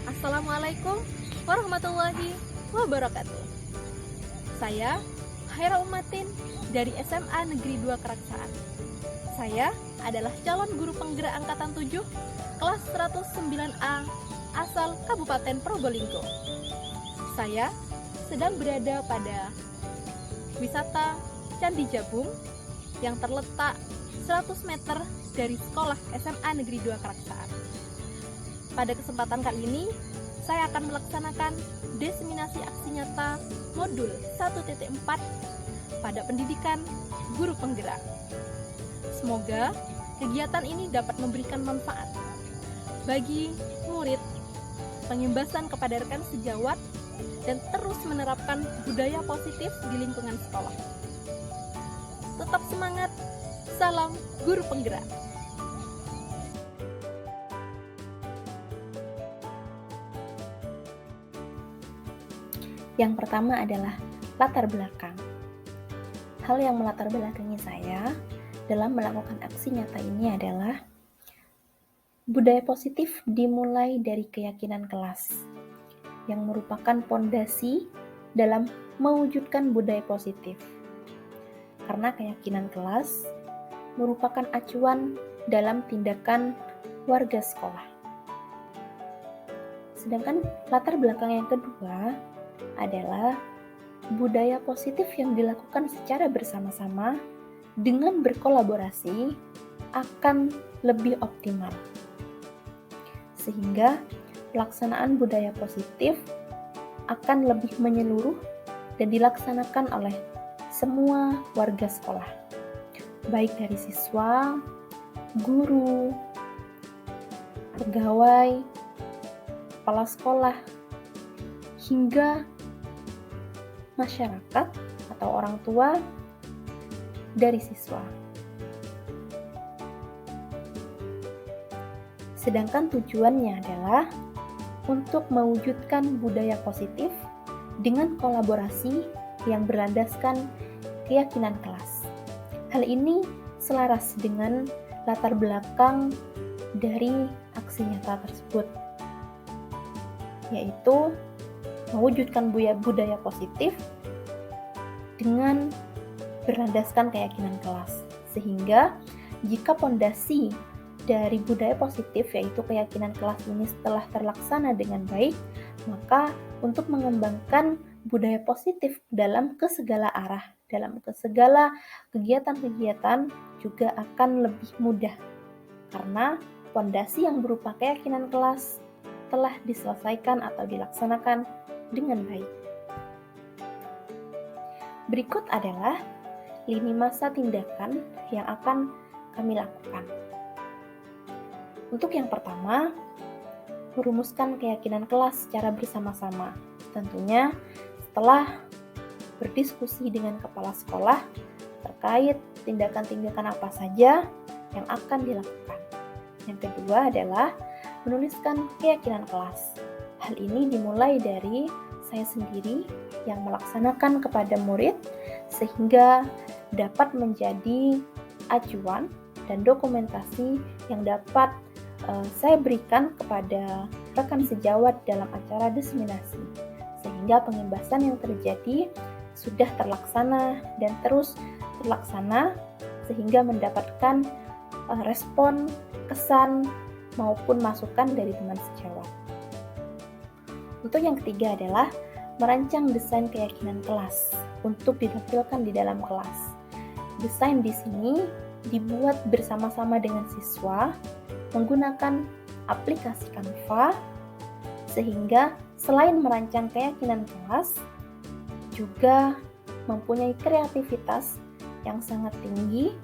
Assalamualaikum warahmatullahi wabarakatuh. Saya Haira Umatin dari SMA Negeri 2 Keraksaan. Saya adalah calon guru penggerak angkatan 7 kelas 109A asal Kabupaten Probolinggo. Saya sedang berada pada wisata Candi Jabung yang terletak 100 meter dari sekolah SMA Negeri 2 Keraksaan. Pada kesempatan kali ini, saya akan melaksanakan diseminasi aksi nyata modul 1.4 pada pendidikan guru penggerak. Semoga kegiatan ini dapat memberikan manfaat bagi murid, pengimbasan kepada rekan sejawat, dan terus menerapkan budaya positif di lingkungan sekolah. Tetap semangat, salam guru penggerak. Yang pertama adalah latar belakang. Hal yang melatar belakangi saya dalam melakukan aksi nyata ini adalah budaya positif dimulai dari keyakinan kelas, yang merupakan pondasi dalam mewujudkan budaya positif. Karena keyakinan kelas merupakan acuan dalam tindakan warga sekolah. Sedangkan latar belakang yang kedua adalah budaya positif yang dilakukan secara bersama-sama dengan berkolaborasi akan lebih optimal. Sehingga pelaksanaan budaya positif akan lebih menyeluruh dan dilaksanakan oleh semua warga sekolah, baik dari siswa, guru, pegawai, kepala sekolah, hingga masyarakat atau orang tua dari siswa. Sedangkan tujuannya adalah untuk mewujudkan budaya positif dengan kolaborasi yang berlandaskan keyakinan kelas. Hal ini selaras dengan latar belakang dari aksi nyata tersebut, yaitu mewujudkan budaya positif dengan berlandaskan keyakinan kelas. Sehingga jika pondasi dari budaya positif yaitu keyakinan kelas ini setelah terlaksana dengan baik, maka untuk mengembangkan budaya positif dalam segala arah, dalam segala kegiatan-kegiatan juga akan lebih mudah. Karena pondasi yang berupa keyakinan kelas telah diselesaikan atau dilaksanakan dengan baik. Berikut adalah lini masa tindakan yang akan kami lakukan. Untuk yang pertama, merumuskan keyakinan kelas secara bersama-sama. Tentunya setelah berdiskusi dengan kepala sekolah terkait tindakan-tindakan apa saja yang akan dilakukan. Yang kedua adalah menuliskan keyakinan kelas. Hal ini dimulai dari saya sendiri yang melaksanakan kepada murid sehingga dapat menjadi acuan dan dokumentasi yang dapat saya berikan kepada rekan sejawat dalam acara diseminasi, sehingga pengimbasan yang terjadi sudah terlaksana dan terus terlaksana sehingga mendapatkan respon, kesan, maupun masukan dari teman sejawat. Untuk yang ketiga adalah merancang desain keyakinan kelas untuk ditampilkan di dalam kelas. Desain di sini dibuat bersama-sama dengan siswa menggunakan aplikasi Canva, sehingga selain merancang keyakinan kelas, juga mempunyai kreativitas yang sangat tinggi,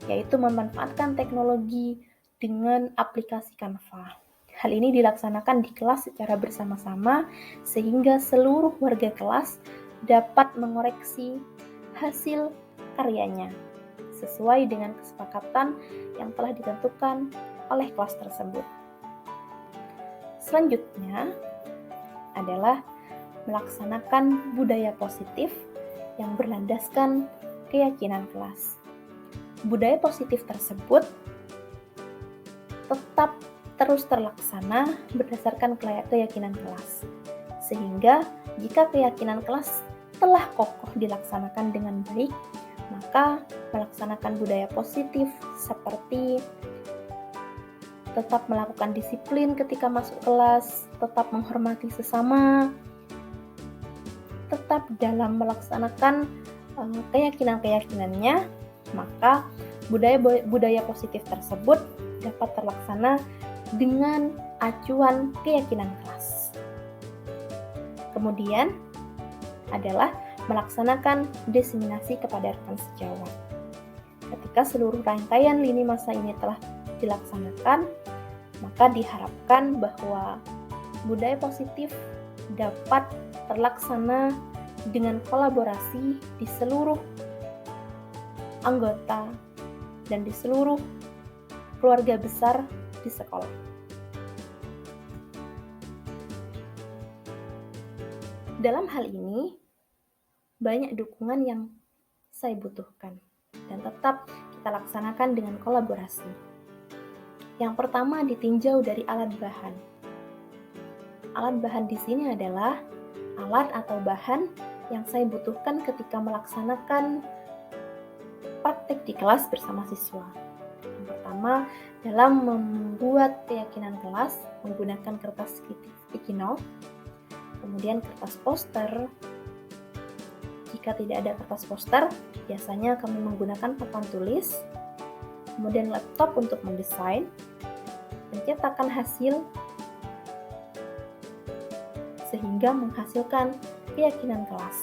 yaitu memanfaatkan teknologi dengan aplikasi Canva. Hal ini dilaksanakan di kelas secara bersama-sama, sehingga seluruh warga kelas dapat mengoreksi hasil karyanya sesuai dengan kesepakatan yang telah ditentukan oleh kelas tersebut. Selanjutnya adalah melaksanakan budaya positif yang berlandaskan keyakinan kelas. Budaya positif tersebut tetap terus terlaksana berdasarkan keyakinan kelas. Sehingga jika keyakinan kelas telah kokoh dilaksanakan dengan baik, maka melaksanakan budaya positif seperti tetap melakukan disiplin ketika masuk kelas, tetap menghormati sesama, tetap dalam melaksanakan keyakinan-keyakinannya, maka budaya positif tersebut dapat terlaksana dengan acuan keyakinan kelas. Kemudian adalah melaksanakan diseminasi kepada rekan sejawat. Ketika seluruh rangkaian lini masa ini telah dilaksanakan, maka diharapkan bahwa budaya positif dapat terlaksana dengan kolaborasi di seluruh anggota dan di seluruh keluarga besar di sekolah. Dalam hal ini, banyak dukungan yang saya butuhkan dan tetap kita laksanakan dengan kolaborasi. Yang pertama ditinjau dari alat bahan. Alat bahan di sini adalah alat atau bahan yang saya butuhkan ketika melaksanakan praktek di kelas bersama siswa. Yang pertama, dalam membuat keyakinan kelas menggunakan kertas sticky note, kemudian kertas poster. Jika tidak ada kertas poster, biasanya kami menggunakan papan tulis, kemudian laptop untuk mendesain, pencetakan hasil, sehingga menghasilkan keyakinan kelas.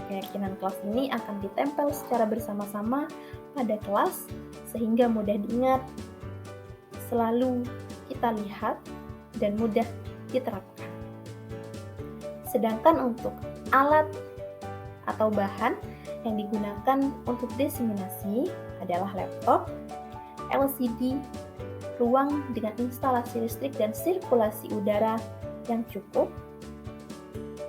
Keyakinan kelas ini akan ditempel secara bersama-sama pada kelas, sehingga mudah diingat, selalu kita lihat, dan mudah diterapkan. Sedangkan untuk alat atau bahan yang digunakan untuk diseminasi adalah laptop, LCD, ruang dengan instalasi listrik dan sirkulasi udara yang cukup,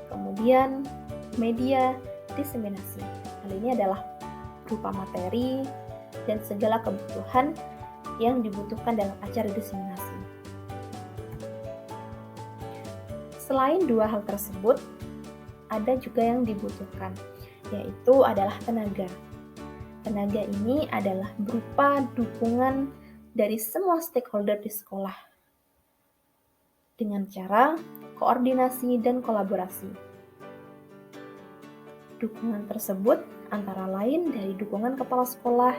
kemudian media diseminasi. Hal ini adalah berupa materi dan segala kebutuhan yang dibutuhkan dalam acara diseminasi. Selain dua hal tersebut, ada juga yang dibutuhkan, yaitu adalah tenaga. Tenaga ini adalah berupa dukungan dari semua stakeholder di sekolah dengan cara koordinasi dan kolaborasi. Dukungan tersebut antara lain dari dukungan kepala sekolah,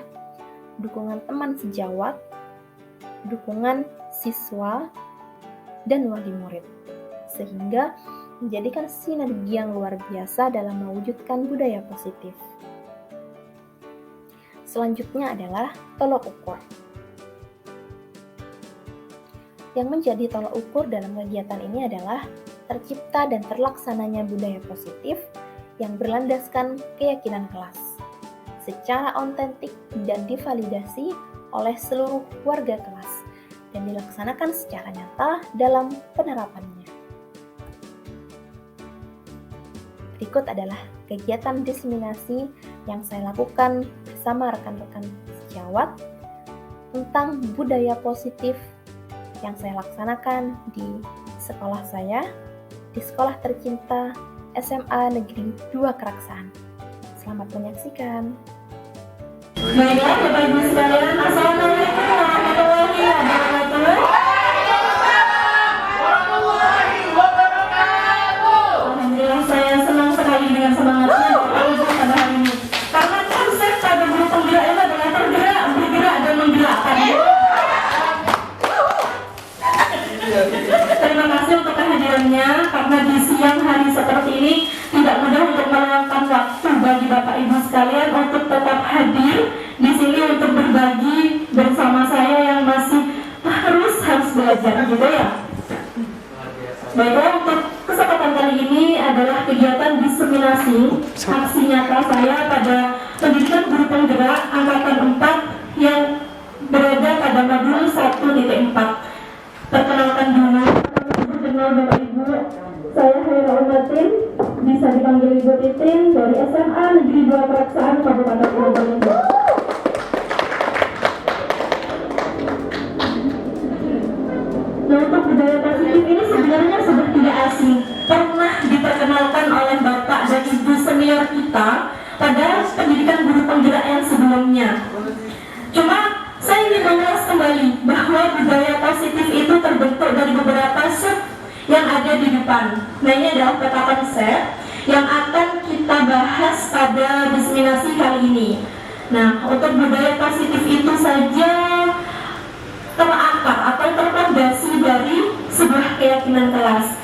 dukungan teman sejawat, dukungan siswa, dan wali murid, sehingga menjadikan sinergi yang luar biasa dalam mewujudkan budaya positif. Selanjutnya adalah tolok ukur. Yang menjadi tolok ukur dalam kegiatan ini adalah tercipta dan terlaksananya budaya positif yang berlandaskan keyakinan kelas, secara autentik dan divalidasi oleh seluruh warga kelas, dan dilaksanakan secara nyata dalam penerapannya. Berikut adalah kegiatan diseminasi yang saya lakukan bersama rekan-rekan sejawat tentang budaya positif yang saya laksanakan di sekolah saya, di sekolah tercinta SMA Negeri 2 Keraksaan. Selamat menyaksikan. Baiklah Bapak Ibu sekalian, Assalamualaikum warahmatullahi wabarakatuh. Alhamdulillah, saya senang sekali dengan semangatnya Bapak Ibu pada hari ini. Karena konsep pada guru penggerak itu adalah tergerak, bergerak, dan menggerakkan. Terima kasih untuk kehadirannya, karena di siang hari seperti ini tidak mudah untuk meluangkan waktu bagi Bapak Ibu sekalian untuk tetap hadir di sini untuk berbagi bersama saya yang masih harus belajar, gitu ya. Baiklah, untuk kesempatan kali ini adalah kegiatan diseminasi aksi nyata saya pada pendidikan guru penggerak angkatan 4 yang berada pada modul 1.4. Perkenalkan dulu, kenal Bapak Ibu, saya Haira Umatin, bisa dipanggil Ibu Titin dari SMA Negeri 2 Keraksaan Kabupaten Probolinggo. Nah, ini adalah peta konsep yang akan kita bahas pada diseminasi kali ini. Nah, untuk budaya positif itu saja terakar atau terfondasi dari sebuah keyakinan kelas.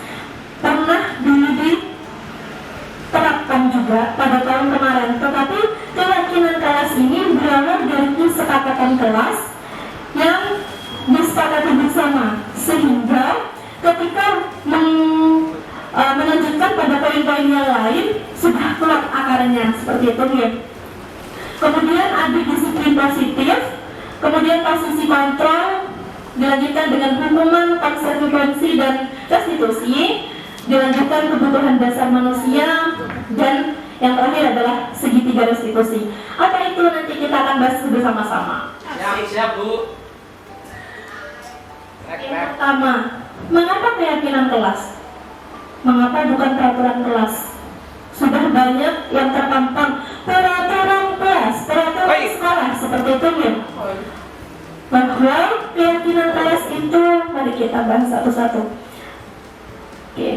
Pernah dulu diterapkan juga pada tahun kemarin, tetapi keyakinan kelas ini berawal dari kesepakatan kelas yang disepakati bersama, sehingga ketika melanjutkan pada poin-poin yang lain sudah kuat akarnya seperti itu ya. Kemudian ada disiplin positif, kemudian posisi kontrol, dilanjutkan dengan hukuman, konsekuensi dan restitusi, dilanjutkan kebutuhan dasar manusia, dan yang terakhir adalah segitiga restitusi. Apa itu nanti kita akan bahas bersama-sama. Siap Bu. Yang pertama, mengapa keyakinan kelas? Mengapa bukan peraturan kelas? Sudah banyak yang terpampang peraturan kelas, peraturan sekolah seperti itu ya. Bahwa keyakinan kelas itu, mari kita bahas satu-satu. Oke.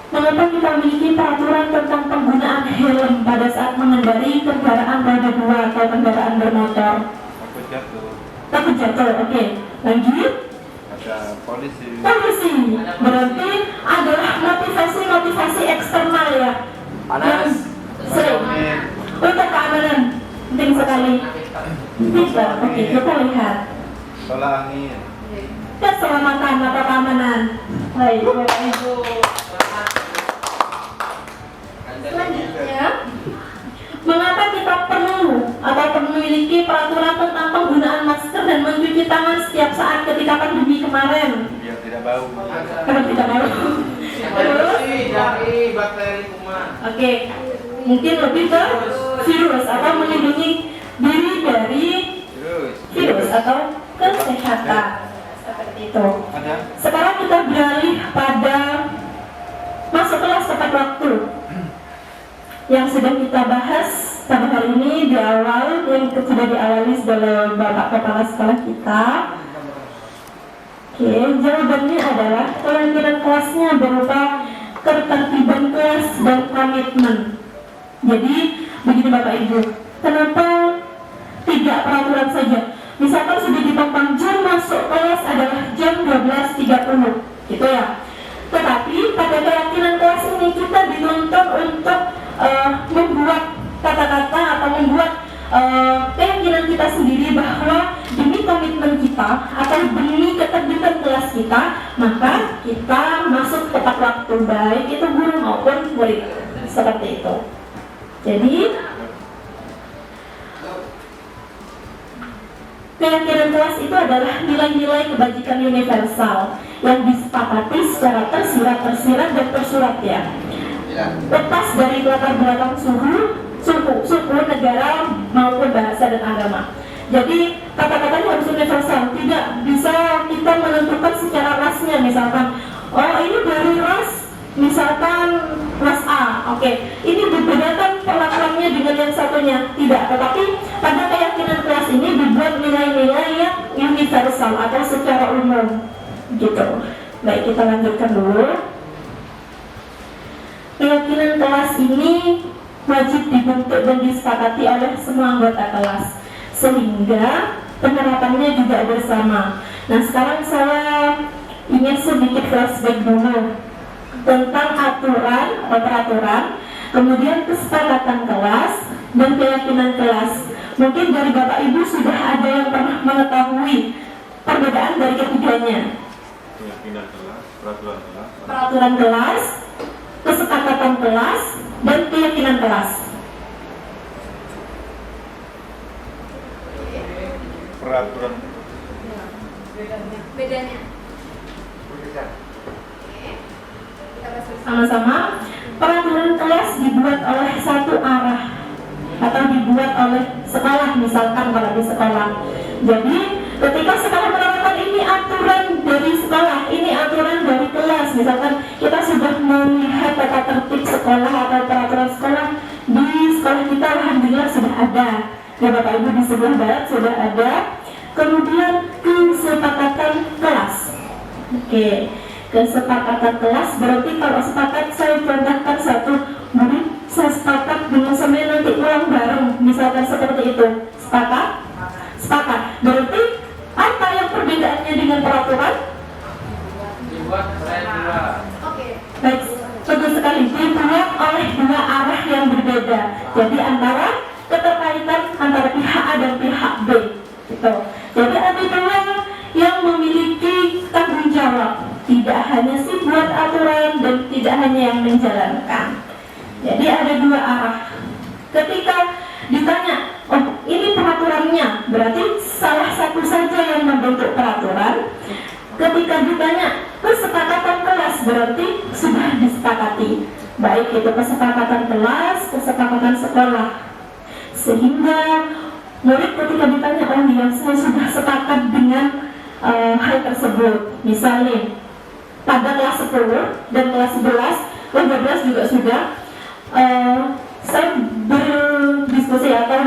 Mengapa kita memiliki peraturan tentang penggunaan helm pada saat mengendarai kendaraan roda 2 atau kendaraan bermotor? Takut jatuh. Takut jatuh, oke. Lanjut. Ada polisi. Polisi berarti adalah motivasi eksternal ya. Yang sering untuk keamanan, penting sekali. Tidak, oke, kita lihat. Tolak angin. Keselamatan atau keamanan. Baik, Bapak Ibu. Selanjutnya, mengapa kita perlu atau memiliki peraturan tentang penggunaan masker dan mencuci tangan setiap saat ketika pandemi kemarin? Biar tidak bau. Karena tidak mau. Terus, Dari bakteri kuman. oke, mungkin lebih ke virus atau melindungi diri dari Terus. virus atau kesehatan seperti itu. Ada. Sekarang kita beralih pada masuk kelas tepat waktu yang sudah kita bahas pada hari ini di awal, yang sudah diawali oleh Bapak Kepala Sekolah kita. Oke, jawabannya adalah keyakinan kelasnya berupa ketertiban kelas dan komitmen. Jadi begini Bapak Ibu, kenapa tidak peraturan saja? Misalkan sudah dipampang jam masuk kelas adalah jam 12.30, gitu ya. Tetapi pada keyakinan kelas ini kita dituntut untuk membuat kata-kata atau membuat keyakinan kita sendiri bahwa demi komitmen kita atau demi ketertiban kelas kita, maka kita masuk tepat waktu, baik itu guru maupun murid, seperti itu. Jadi keyakinan kelas itu adalah nilai-nilai kebajikan universal yang disepakati secara tersirat dan tersurat ya. Lepas dari latar belakang suku, negara maupun bahasa dan agama. Jadi kata-katanya harus universal, tidak bisa kita menentukan secara rasnya. Misalkan, oh ini dari ras, misalkan ras A, oke, ini dibedakan perlakuannya dengan yang satunya, tidak. Tetapi pada keyakinan kelas ini dibuat nilai-nilai yang universal atau secara umum, gitu. Baik, kita lanjutkan dulu. Keyakinan kelas ini wajib dibentuk dan disepakati oleh semua anggota kelas, sehingga penerapannya juga bersama. Nah, sekarang saya ingin sedikit flashback dulu tentang aturan atau peraturan, kemudian kesepakatan kelas dan keyakinan kelas. Mungkin dari Bapak Ibu sudah ada yang pernah mengetahui perbedaan dari ketiganya. Keyakinan kelas, Peraturan kelas, kesepakatan kelas, dan keyakinan kelas. peraturan. Bedanya. Sama-sama, peraturan kelas dibuat oleh satu arah atau dibuat oleh sekolah, misalkan kalau di sekolah. Jadi ketika sekolah menerapkan ini aturan dari sekolah, ini aturan dari kelas, misalkan kita sudah melihat tata tertib sekolah atau peraturan sekolah di sekolah kita, alhamdulillah sudah ada ya Bapak Ibu, di sebelah barat sudah ada. Kemudian kesepakatan kelas. Oke, kesepakatan kelas berarti kalau sepakat, saya contohkan satu murid, saya sepakat dengan semuanya nanti pulang bareng, misalkan seperti itu. Sepakat berarti apa yang perbedaannya dengan peraturan? Baik, betul sekali, dibuat oleh dua arah yang berbeda. Jadi antara keterkaitan antara pihak A dan pihak B gitu. Jadi ada dua yang memiliki tanggung jawab, tidak hanya si buat aturan dan tidak hanya yang menjalankan. Jadi ada dua arah. Ketika ditanya, oh ini peraturannya, berarti salah satu saja yang membentuk peraturan. Ketika ditanya kesepakatan kelas, berarti sudah disepakati, baik itu kesepakatan kelas, kesepakatan sekolah. Sehingga murid ketika ditanya, oh iya saya sudah sepakat dengan hal tersebut. Misalnya pada kelas 10 dan kelas 11, kelas 12 juga sudah saya berdiskusi atau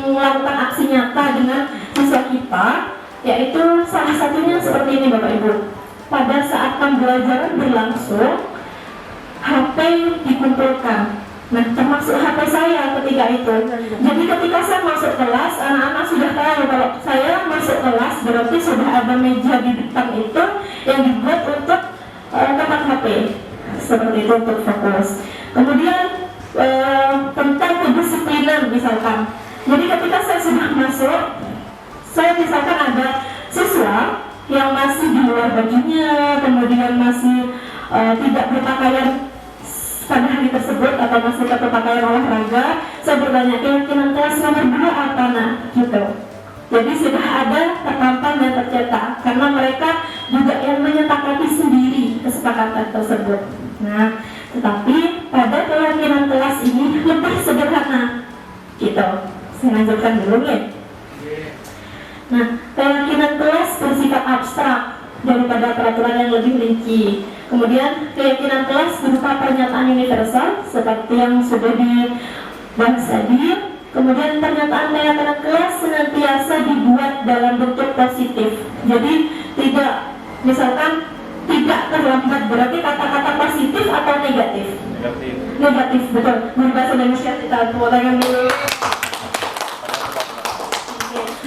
melakukan aksi nyata dengan siswa kita, yaitu salah satunya seperti ini Bapak Ibu. Pada saat pembelajaran berlangsung, HP dikumpulkan. Nah, termasuk HP saya ketika itu. Jadi ketika saya masuk kelas, anak-anak sudah tahu kalau saya masuk kelas berarti sudah ada meja di depan itu yang dibuat untuk tempat HP. Seperti itu untuk fokus. Kemudian tentang kedisiplinan misalkan. Jadi ketika saya sudah masuk, saya misalkan ada siswa yang masih di luar bajunya, kemudian masih tidak berpakaian pada hari tersebut atau masih tetap pakaian olahraga, saya bertanya keyakinan kelas nomor 2 apa nah gitu. Jadi sudah ada terpampang dan tercetak karena mereka juga yang menyepakati sendiri kesepakatan tersebut. Nah, tetapi pada keyakinan kelas ini lebih sederhana gitu. Saya lanjutkan dulu ya. Nah, keyakinan kelas bersifat abstrak daripada peraturan yang lebih rinci. Kemudian keyakinan kelas berupa pernyataan universal seperti yang sudah dibahas tadi. Kemudian pernyataan keyakinan kelas senantiasa dibuat dalam bentuk positif. Jadi tidak, misalkan tidak terlambat, berarti kata-kata positif atau negatif? Negatif, betul. Berbahasa Indonesia kita tangan dulu.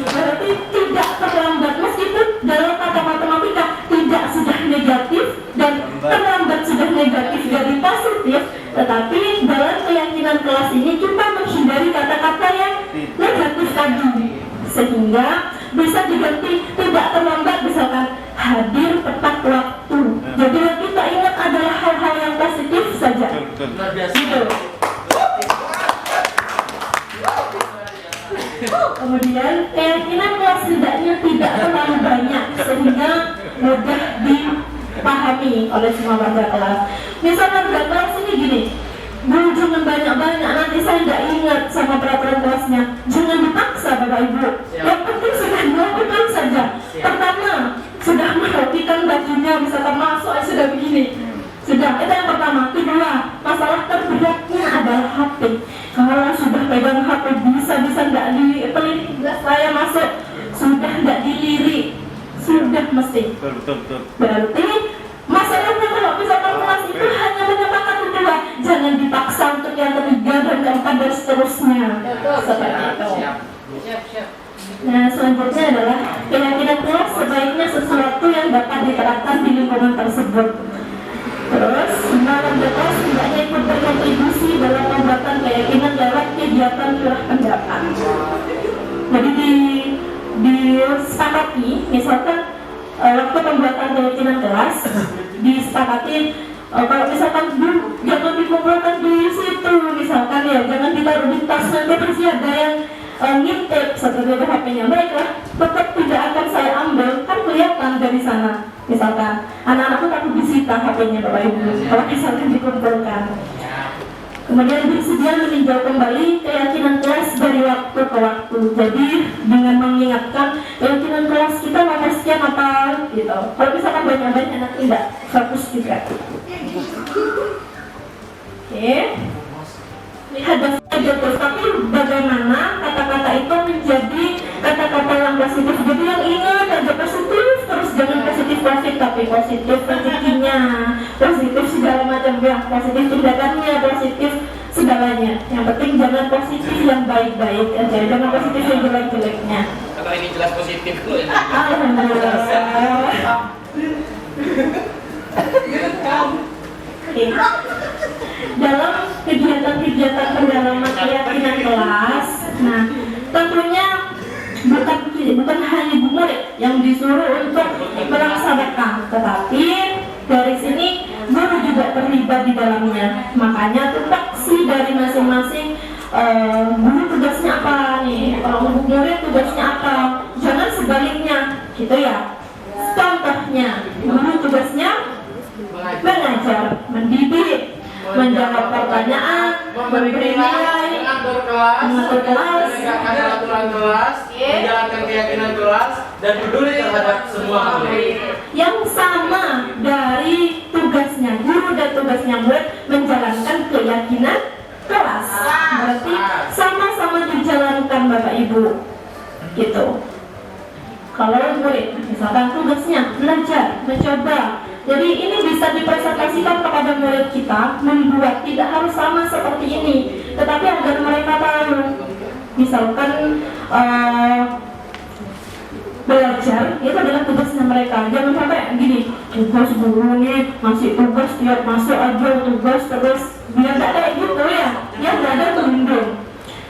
Berarti tidak terlambat, meskipun dalam kata matematika tidak sudah negatif dan terlambat sudah negatif dari positif, tetapi dalam keyakinan kelas ini kita menghindari kata-kata yang negatif tadi, sehingga bisa diganti tidak terlambat, misalkan hadir tepat waktu. Jadi yang kita ingat adalah hal-hal yang positif saja. Gitu. Kemudian keyakinan kelas setidaknya tidak terlalu banyak sehingga mudah dipahami oleh semua warga kelas. Misalnya warga kelas ini gini, Bu, jangan banyak-banyak, nanti saya tidak ingat sama peraturan kelasnya. Jangan dipaksa Bapak Ibu. Yang penting sudah dilakukan saja. Pertama, sudah merapikan bajunya, misalkan masuk sudah begini. Sudah, itu yang pertama. Kedua, masalah terberatnya adalah HP. Kalau sudah pegang HP bisa nggak diteliti, saya masuk sudah nggak dilirik, sudah mesti. Betul. Berarti masalahnya kalau misalkan kelas itu hanya menyepakati dua, jangan dipaksa untuk yang ketiga dan keempat dan seterusnya. Seperti itu. Siap. Nah, selanjutnya adalah keyakinan kelas sebaiknya sesuatu yang dapat diterapkan di lingkungan tersebut. Terus, warga kelas hendaknya ikut berkontribusi dalam pembuatan keyakinan lewat kegiatan curah pendapat. Jadi disepakati, misalkan waktu pembuatan keyakinan kelas disepakati kalau misalkan jangan dikumpulkan di situ, misalkan ya jangan ditaruh di tas, nanti pasti ada yang ngintip seperti itu HP-nya. Baiklah, tetap tidak akan saya ambil, kan kelihatan dari sana. Misalkan anak-anakku takut disita HP-nya Bapak Ibu kalau misalkan dikumpulkan. Kemudian bersedia meninjau kembali keyakinan kelas dari waktu ke waktu. Jadi dengan mengingatkan keyakinan kelas kita nomor sekian apa gitu. Kalau misalkan banyak-banyak anak tidak fokus juga. Oke. Lihat dasarnya terus, tapi bagaimana kata-kata itu menjadi kata-kata yang positif. Jadi yang ingat aja positif terus, jangan positif profit tapi positif rezekinya, positif segala macam ya, positif tindakannya, positif segalanya. Yang penting jangan positif yang baik-baik aja, jangan positif yang jelek-jeleknya. Kalau ini jelas positif tuh ini. Alhamdulillah. Oke. Dalam kegiatan-kegiatan pendalaman keyakinan kelas, nah tentunya bukan hanya murid yang disuruh untuk melaksanakan, tetapi dari sini guru juga terlibat di dalamnya. Makanya tupoksi dari masing-masing guru tugasnya apa nih, murid tugasnya apa, jangan sebaliknya gitu ya. Contohnya guru tugasnya mengajar, mendidik, menjawab pertanyaan, memberi nilai, mengatur kelas, menegakkan peraturan kelas, menjalankan keyakinan kelas, dan peduli terhadap semua murid. yang sama dari tugasnya guru dan tugasnya murid menjalankan keyakinan kelas. Berarti sama-sama dijalankan Bapak Ibu gitu. Kalau murid misalkan tugasnya belajar, mencoba, jadi ini bisa dipresentasikan kepada murid kita, membuat tidak harus sama seperti ini, tetapi agar mereka tahu. Misalkan belajar itu adalah tugasnya mereka. Jangan sampai gini, tugas guru nih masih tugas tiap masuk aja tugas terus, biar nggak kayak gitu ya, yang nggak ada pelindung.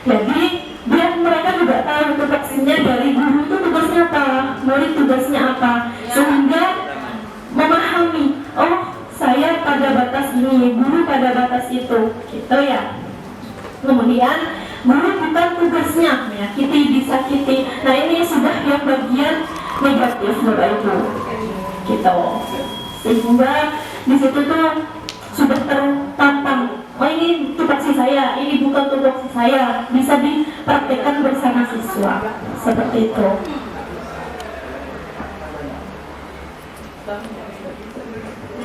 Jadi biar mereka juga tahu tugasnya dari guru itu tugasnya apa, murid tugasnya apa, sehingga memahami, oh saya pada batas ini, guru pada batas itu, gitu ya. Kemudian guru bukan tugasnya menyakiti, disakiti. Nah ini sudah yang bagian negatif Bapak Ibu, gitu. Sehingga di situ tuh sudah tertantang. Oh ini tupoksi saya, ini bukan tupoksi saya. Bisa dipraktikkan bersama siswa seperti itu.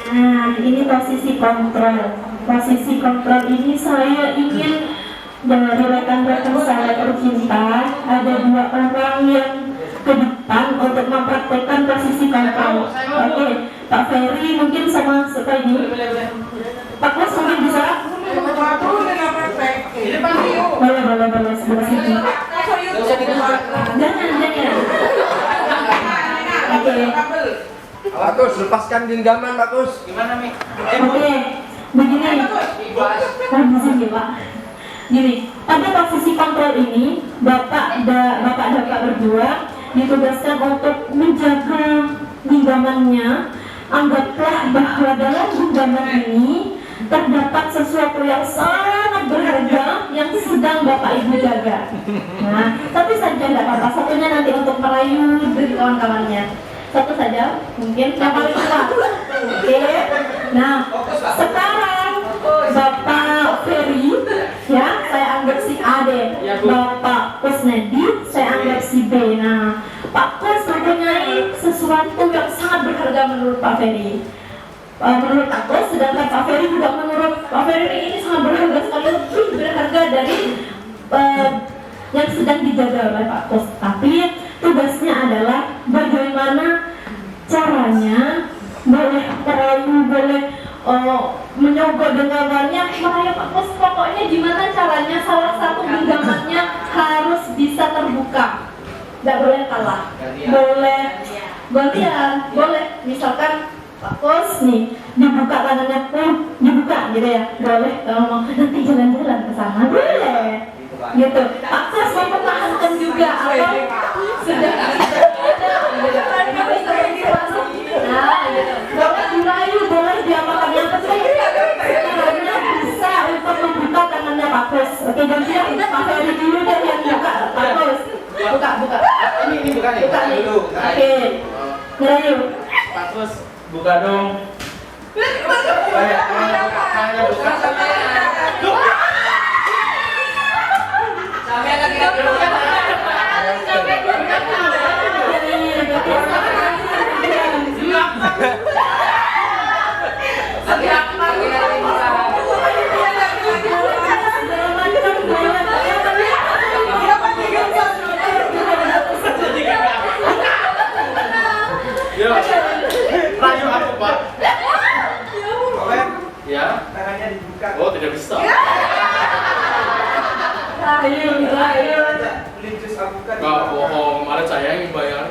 Nah, ini posisi kontrol. Posisi kontrol ini saya ingin dari rekan-rekan saya tercinta, ada 2 orang yang ke depan untuk mempraktekkan posisi kontrol. Oke, Pak Ferry mungkin sama Sukaini. Pak Mas mungkin bisa? Boleh sebelah sini. Jangan. Oke. Bagus, lepaskan genggaman, bagus. Gimana Mi? Oke, begini. Di sini Pak. Gini, pada posisi kontrol ini, bapak berdua ditugaskan untuk menjaga genggamannya. Anggaplah bahwa dalam genggaman ini terdapat sesuatu yang sangat berharga yang sedang Bapak Ibu jaga. Nah, satu saja tidak apa-apa, satunya nanti untuk merayu dari kawan-kawannya. Satu saja, mungkin yang paling cepat. Oke. Nah, sekarang Bapak Ferry, ya, saya anggap si A deh. Bapak Kusnedi, saya anggap si B. Nah, Pak Kus mempunyai sesuatu yang sangat berharga menurut Pak Ferry. Menurut aku, sedangkan Pak Ferry juga menurut Pak Ferry ini sangat berharga sekali, lebih berharga dari yang sedang dijaga oleh Pak Kus. Tapi tugasnya adalah bagaimana caranya, boleh merayu, boleh menyogok genggamannya, merayu Pak Kus. Pokoknya gimana caranya salah satu genggamannya harus bisa terbuka, tidak boleh kalah, boleh gantian, boleh misalkan Pak Kus nih dibuka kanannya, dibuka gitu ya, boleh. Kalau mau nanti jalan-jalan ke sana boleh, gitu. Pak Kus mempertahankan juga atau sudah nah, gitu. Boleh dirayu, boleh diamalkan, yang penting caranya bisa untuk membuka tangannya Pak Kus. Oke, gantian Pak Ferry dulu deh yang buka. Pak Kus, buka. Ini bukan nih. Buka nih. Dulu. Oke, ngerayu. Pak Kus, buka dong. Tangannya buka. Sampai lagi Gak bohong, kemarin saya yang bayar.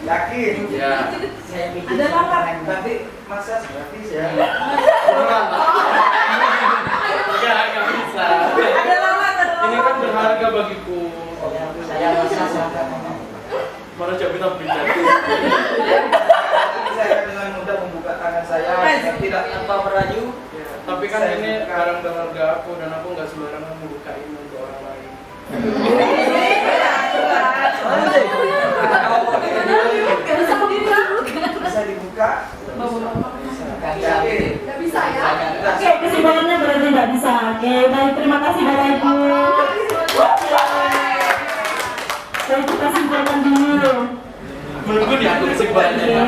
Yakin? Ya. Ada lamar. Tapi masa gratis ya? Gak bisa. Ini kan berharga bagiku. Saya masa Mana coba kita bicara. saya dengan mudah membuka tangan saya dan tidak tanpa merayu. Ya, tapi kan ini barang berharga aku dan aku nggak sembarangan membuka ini untuk orang lain. Bisa dibuka? Nggak bisa ya? Oke, kesimpulannya berarti nggak bisa. Oke, baik, terima kasih Bapak Ibu. Baik, kita simpulkan dulu. Menunggu nih aku kesimpulannya.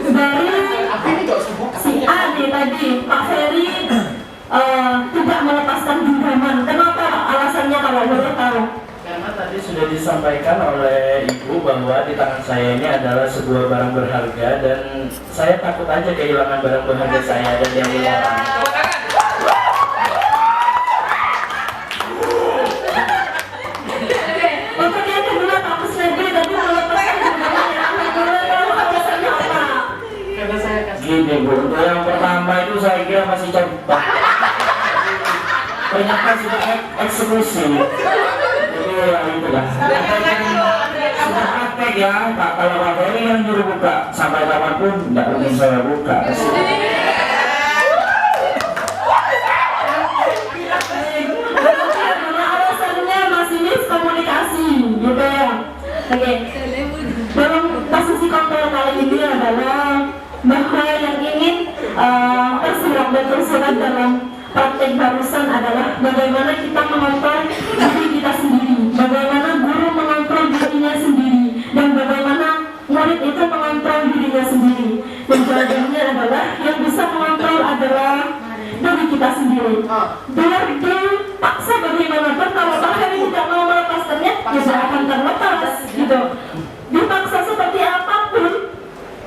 Dari si A nih tadi, Pak Ferry tidak melepaskan genggaman. Kenapa alasannya kalau boleh tahu? Karena tadi sudah disampaikan oleh Ibu bahwa di tangan saya ini adalah sebuah barang berharga dan saya takut aja kehilangan barang berharga saya dan diambil orang. Untuk yang kedua, Pak Kusnedi tadi melepaskan genggaman. Boleh tahu alasannya apa? Karena saya kasih. Gini Bu, untuk yang pertama itu saya kira masih coba. Banyak kan sudah eksklusif. Jadi ya itulah. Sudah praktek ya, Pak. Kalau Pak Ferry yang nyuruh buka sampai kapanpun tidak mungkin saya buka. Karena alasannya masih miskomunikasi, gitu ya. Oke. Dalam posisi kontrol kali ini adalah bahwa yang ingin tersirat dan tersirat dalam praktek barusan adalah bagaimana kita mengontrol diri kita sendiri, bagaimana guru mengontrol dirinya sendiri, dan bagaimana murid itu mengontrol dirinya sendiri. Dan jawabannya adalah yang bisa mengontrol adalah diri kita sendiri. Biar dipaksa bagaimanapun, kalau Pak Ferry tidak mau melepaskannya, tidak akan terlepas, gitu. Dipaksa seperti apapun,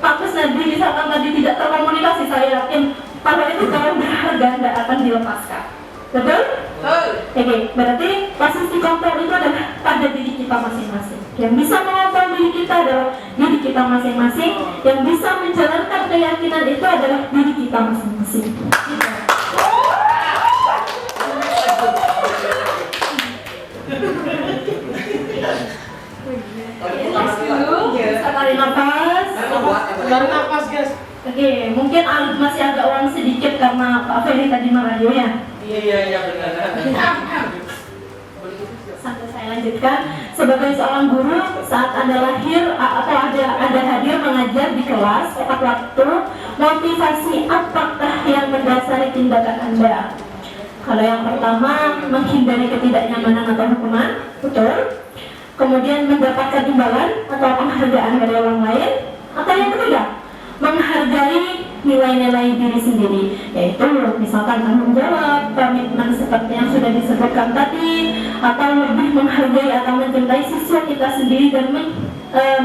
Pak Kusnedi misalkan tadi tidak terkomunikasi, saya yakin kalau itu kalau berharga tidak akan dilepaskan. Betul? Oke, berarti posisi kontrol itu adalah pada diri kita masing-masing. Yang bisa mengontrol diri kita adalah diri kita masing-masing. Yang bisa menjalankan keyakinan itu adalah diri kita masing-masing. Bisa tarik nafas. Tarik nafas guys. Oke, mungkin masih agak ulang sedikit karena Pak Ferry tadi merayu ya. Iya benar. Sampai saya lanjutkan. Sebagai seorang guru, saat Anda lahir atau ada hadir mengajar di kelas tepat waktu, motivasi apakah yang mendasari tindakan Anda? Kalau yang pertama, menghindari ketidaknyamanan atau hukuman, betul. Kemudian mendapatkan imbalan atau penghargaan dari orang lain, atau yang ketiga, menghargai nilai-nilai diri sendiri, yaitu misalkan tanggung jawab, komitmen seperti yang sudah disebutkan tadi, atau lebih menghargai atau mencintai siswa kita sendiri dan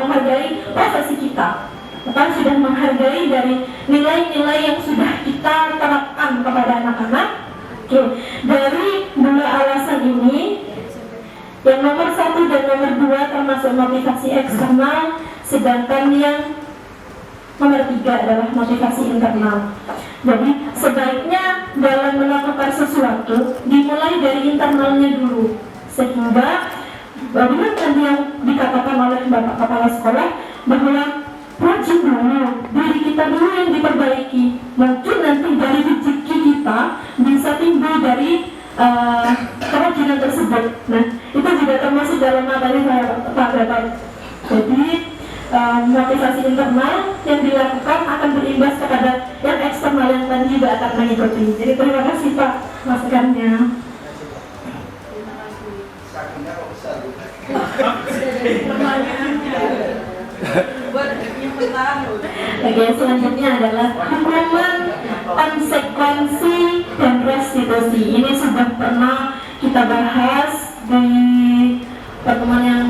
menghargai profesi kita, atau sudah menghargai dari nilai-nilai yang sudah kita terapkan kepada anak-anak. Oke, dari dua alasan ini, yang nomor 1 dan nomor 2 termasuk motivasi eksternal, sedangkan yang nomor 3 adalah motivasi internal. Jadi sebaiknya dalam melakukan sesuatu dimulai dari internalnya dulu, sehingga benar tadi yang dikatakan oleh Bapak Kepala Sekolah bahwa rajin dulu, diri kita dulu yang diperbaiki. Mungkin nanti dari rezeki kita bisa timbul dari kerajinan tersebut. Nah, itu juga termasuk dalam materi saya Pak Gatot. Jadi motivasi internal yang dilakukan akan berimbas kepada yang eksternal yang tadi juga akan mengikuti. Jadi terima kasih Pak masukannya. Sakunya kok besar? Oke, selanjutnya adalah hukuman, konsekuensi, dan restitusi. Ini sudah pernah kita bahas di pertemuan yang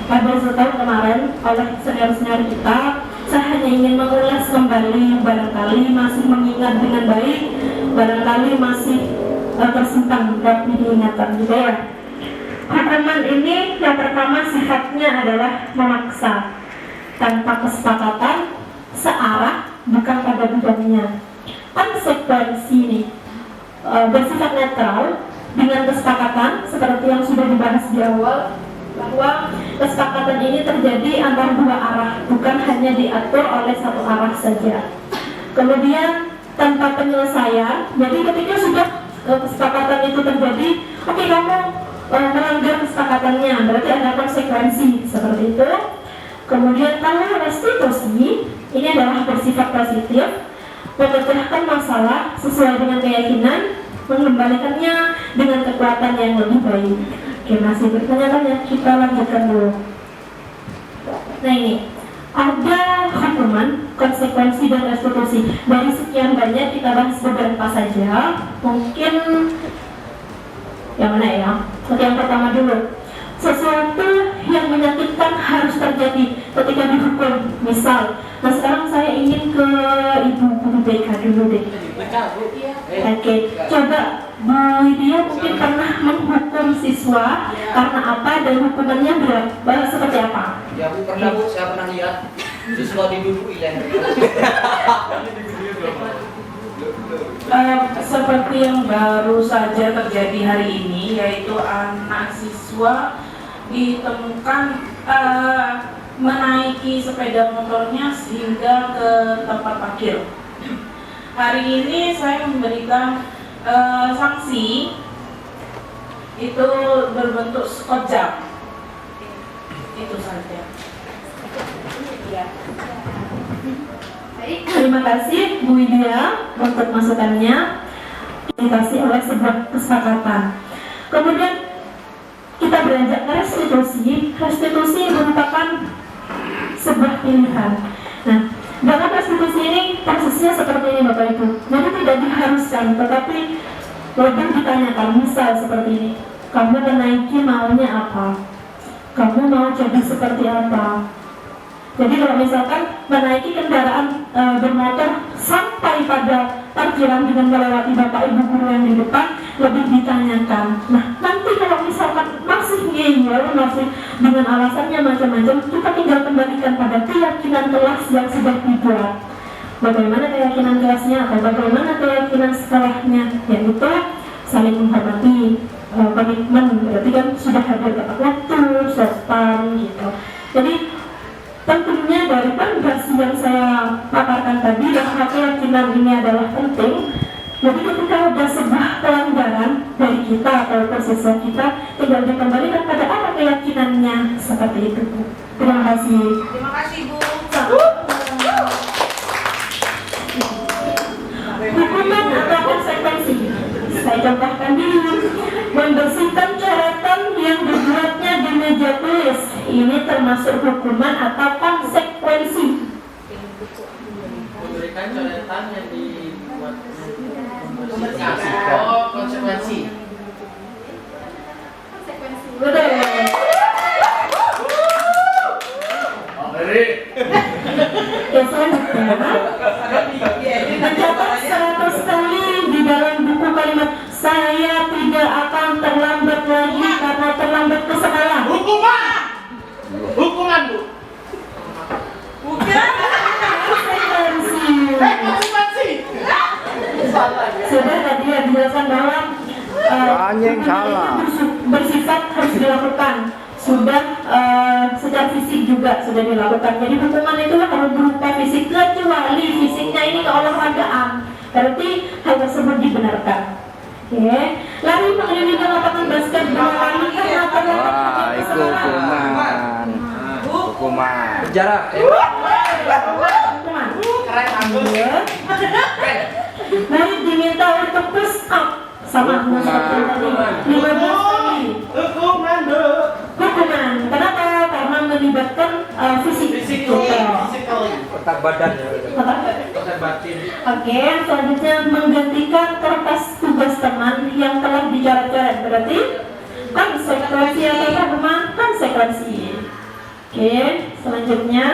pada setahun kemarin oleh senior-senior kita. Saya hanya ingin mengulas kembali, barangkali masih mengingat dengan baik, barangkali masih tersimpan dan diingatkan juga ya. Hukuman ini yang pertama sifatnya adalah memaksa tanpa kesepakatan, searah, bukan pada bidangnya. Konsekuensi ini bersifat netral dengan kesepakatan seperti yang sudah dibahas di awal, bahwa kesepakatan ini terjadi antara dua arah, bukan hanya diatur oleh satu arah saja. Kemudian tanpa penyelesaian, jadi ketika sudah kesepakatan itu terjadi, oke, kamu melanggar kesepakatannya, berarti ada konsekuensi seperti itu. Kemudian kalau restitusi ini adalah bersifat positif, memecahkan masalah sesuai dengan keyakinan, mengembalikannya dengan kekuatan yang lebih baik. Oke, masih bertanya-tanya, kita lanjutkan dulu. Nah ini, ada hukuman, konsekuensi, dan restitusi. Dari sekian banyak kita bahas beberapa saja. Mungkin yang mana ya? Oke, yang pertama dulu. Sesuatu yang menyakitkan harus terjadi ketika dihukum. Misal, nah sekarang saya ingin ke Ibu Guru BK dulu deh. Oke, coba Bu Lydia mungkin pernah menghukum siswa karena apa dan hukumannya berapa, seperti apa? Ya Bu, pernah Bu, saya pernah lihat siswa diduduk ilang. Seperti yang baru saja terjadi hari ini, yaitu anak siswa ditemukan menaiki sepeda motornya sehingga ke tempat parkir. Hari ini saya memberikan sanksi itu berbentuk skot jam. Itu saja. Ya. Baik, terima kasih Bu Widya untuk masukannya. Dikasih oleh sebuah kesepakatan. Kemudian kita beranjak ke restitusi. Restitusi merupakan sebuah pilihan. Nah, dalam restitusi ini prosesnya seperti ini Bapak Ibu. Jadi tidak diharuskan, tetapi lebih ditanyakan. Misal seperti ini, kamu menaiki maunya apa? Kamu mau jadi seperti apa? Jadi kalau misalkan menaiki kendaraan bermotor sampai pada parkiran dengan melewati Bapak Ibu guru yang di depan, lebih ditanyakan. Nah, nanti kalau misalkan masih ngeyel, masih dengan alasannya macam-macam, kita tinggal kembalikan pada keyakinan kelas yang sudah dibuat. Bagaimana keyakinan kelasnya atau bagaimana keyakinan sekolahnya, yaitu saling menghormati, komitmen, berarti kan sudah hadir tepat waktu, sopan gitu. Jadi tentunya dari fondasi yang saya paparkan tadi, bahwa keyakinan ini adalah penting. Jadi ketika ada sebuah pelanggaran dari kita atau siswa kita, tinggal dikembalikan pada apa keyakinannya, seperti itu Bu. Terima kasih. Terima kasih Bu. Hukuman atau konsekuensi, saya contohkan dulu. Membersihkan coretan yang dibuatnya di meja tulis, ini termasuk hukuman atau konsekuensi. Memberikan coretan yang dibuat membersihkan. Oh, konsekuensi. Betul. Ya, selanjutnya mencatat 100 kali di dalam buku kalimat saya tidak akan terlambat lagi karena terlambat ke sekolah. Hukuman! Hukuman, Bu. Bukan. Konsekuensi. Konsekuensi. Sudah tadi ya dijelaskan bahwa Anjing salah. bersifat harus dilakukan. Sudah secara fisik juga sudah dilakukan. Jadi hukuman itu harus berupa fisik, kecuali fisiknya ini keolahragaan. Berarti hal tersebut dibenarkan. Oke. Lari mengelilingi lapangan basket berlari karena Wah, itu hukuman. Hukuman. Jarak. Hukuman. Keren, Iya. Lari diminta untuk push up sama seperti tadi 15 kali. Hukuman, Bu. Hukuman. Kenapa? Karena melibatkan fisik. Otak badan. Otak batin. Oke, selanjutnya menggantikan kertas tugas teman yang telah dicoret-coret. Berarti konsekuensi atau hukuman konsekuensi. Oke, selanjutnya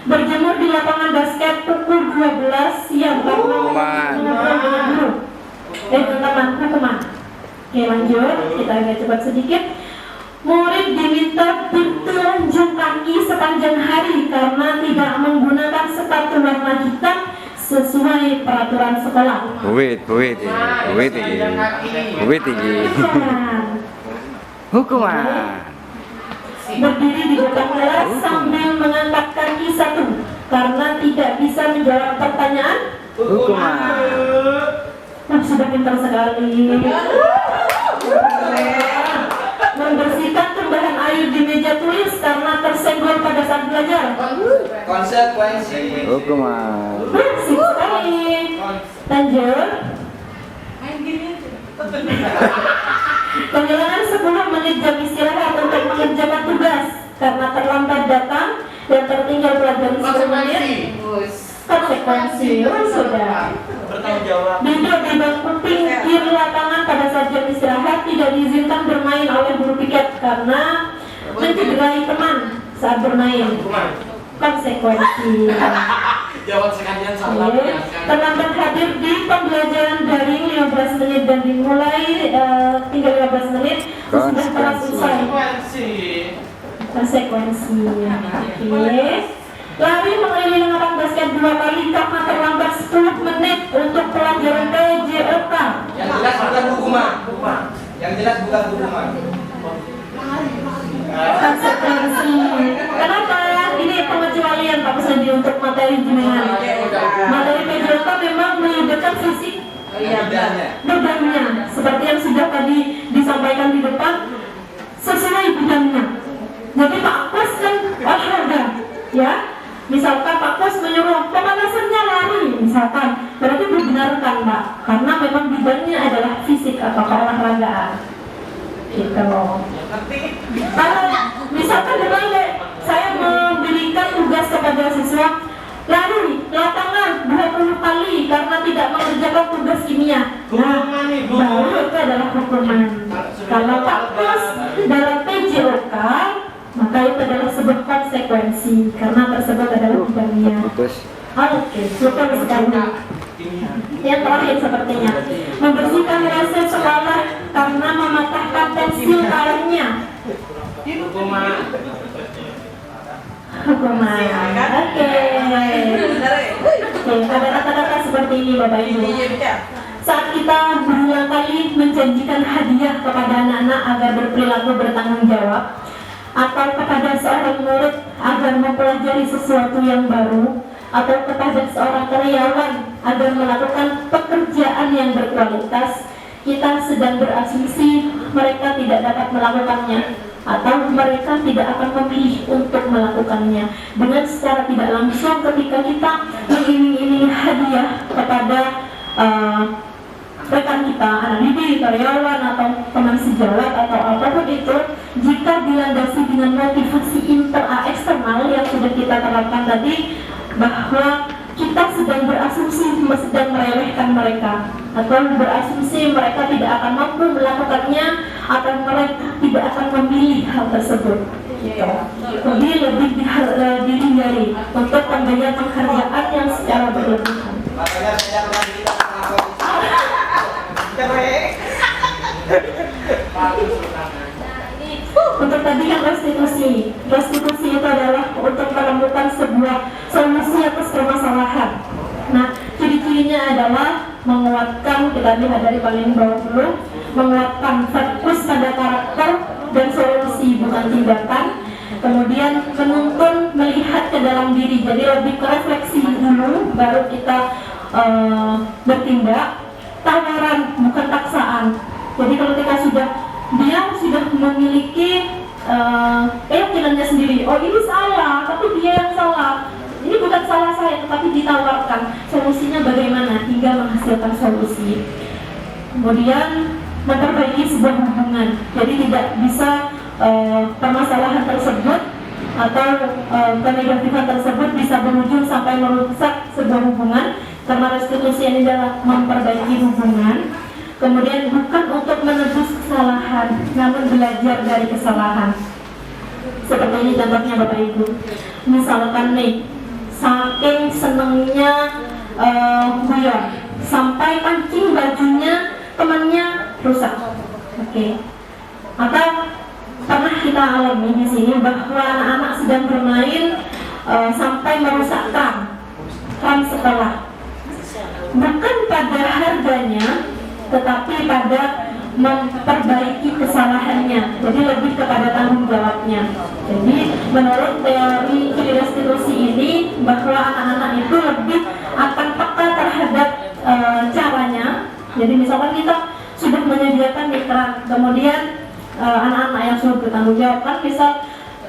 berjemur di lapangan basket pukul 12 siang karena Hukuman. mengobrol dengan guru. tentang hukuman. Oke, lanjut, kita agak cepat sedikit. Murid diminta bertelanjang kaki sepanjang hari karena tidak menggunakan sepatu warna hitam sesuai peraturan sekolah. Buit ini. Hukuman. Berdiri di depan kelas sambil mengangkat kaki satu karena tidak bisa menjawab pertanyaan. Hukuman. Sudah pintar sekali. Membersihkan tambahan air di meja tulis karena tersenggol pada saat belajar. Konsekuensi. Hukuman. Bersih sekali. Lanjut. Kehilangan 10 menit jam istirahat untuk mengerjakan tugas karena terlambat datang dan tertinggal pelajaran 10 menit. Konsekuensi. Sudah. Bertanggung jawab. Duduk di bangku pinggir lapangan pada saat jam istirahat, tidak diizinkan bermain oleh guru piket karena mencederai teman saat bermain. Konsekuensi. Jawab sekalian salah. Terlambat hadir di pembelajaran daring 15 menit dan dimulai tinggal 15 menit sudah telah selesai. Konsekuensi. Oke. Lari mengelilingi lapangan basket 2 kali karena terlambat 10 menit untuk pelajaran PJOK. Yang jelas bukan hukuman. Yang jelas bukan hukuman. Konsekuensi. Kenapa? Ini pengecualian Pak Kusadi untuk materi jenengan. Materi PJOK memang melibatkan fisik bebannya, seperti yang sudah tadi disampaikan di depan, sesuai bidangnya. Jadi Pak Kus kan olahraga, ya. Misalkan Pak Kus menyuruh pemanasannya lari, misalkan, berarti dibenarkan Pak, karena memang bidangnya adalah fisik atau keolahragaan. Gitu. Kalau misalkan saya memberikan tugas kepada siswa lari lapangan 20 kali karena tidak mengerjakan tugas kimia. Nah, baru itu adalah hukuman. Kalau Pak Kus dalam PJOK, maka itu adalah sebuah konsekuensi karena tersebut adalah bidangnya. Oke, betul sekali. Yang terakhir sepertinya membersihkan WC sekolah karena mematahkan pensil karetnya. Hukuman. Oke, ada kata-kata seperti ini Bapak Ibu. Saat kita berulang kali menjanjikan hadiah kepada anak-anak agar berperilaku bertanggung jawab, atau kepada seorang murid agar mempelajari sesuatu yang baru, atau kepada seorang karyawan agar melakukan pekerjaan yang berkualitas, kita sedang berasumsi mereka tidak dapat melakukannya atau mereka tidak akan memilih untuk melakukannya. Dengan secara tidak langsung ketika kita mengiming-imingi hadiah kepada rekan kita, anak didik, karyawan, atau teman sejawat, atau apapun itu, jika dilandasi dengan motivasi eksternal yang sudah kita terapkan tadi, bahwa kita sedang berasumsi sedang meremehkan mereka, atau berasumsi mereka tidak akan mampu melakukannya, atau mereka tidak akan memilih hal tersebut. Jadi lebih dihindari untuk pemberian penghargaan yang secara berlebihan. Makanya saya pernah cerita sama Untuk tadi yang restitusi itu adalah untuk menemukan sebuah solusi atas permasalahan. Nah, ciri-cirinya adalah menguatkan, kita lihat dari paling bawah dulu, menguatkan fokus pada karakter dan solusi bukan tindakan. Kemudian menuntun melihat ke dalam diri, jadi lebih ke refleksi dulu baru kita bertindak. Tawaran bukan paksaan. Jadi kalau kita dia sudah memiliki keyakinannya sendiri, oh ini salah, tapi dia yang salah, ini bukan salah saya, tetapi ditawarkan solusinya bagaimana hingga menghasilkan solusi. Kemudian memperbaiki sebuah hubungan, jadi tidak bisa permasalahan tersebut atau kenegatifan tersebut bisa berujung sampai merusak sebuah hubungan, karena restitusi ini adalah memperbaiki hubungan. Kemudian bukan untuk menebus kesalahan, namun belajar dari kesalahan. Seperti ini contohnya Bapak Ibu. Misalkan nih, saking senengnya guyon sampai pancing bajunya temannya rusak. Oke. Atau pernah kita alami di sini bahwa anak-anak sedang bermain sampai merusak kran sekolah. Bukan pada harganya, tetapi pada memperbaiki kesalahannya. Jadi lebih kepada tanggung jawabnya. Jadi menurut teori restitusi ini bahwa anak-anak itu lebih akan peka terhadap caranya. Jadi misalkan kita sudah menyediakan iklan, kemudian anak-anak yang sudah bertanggung jawab kan bisa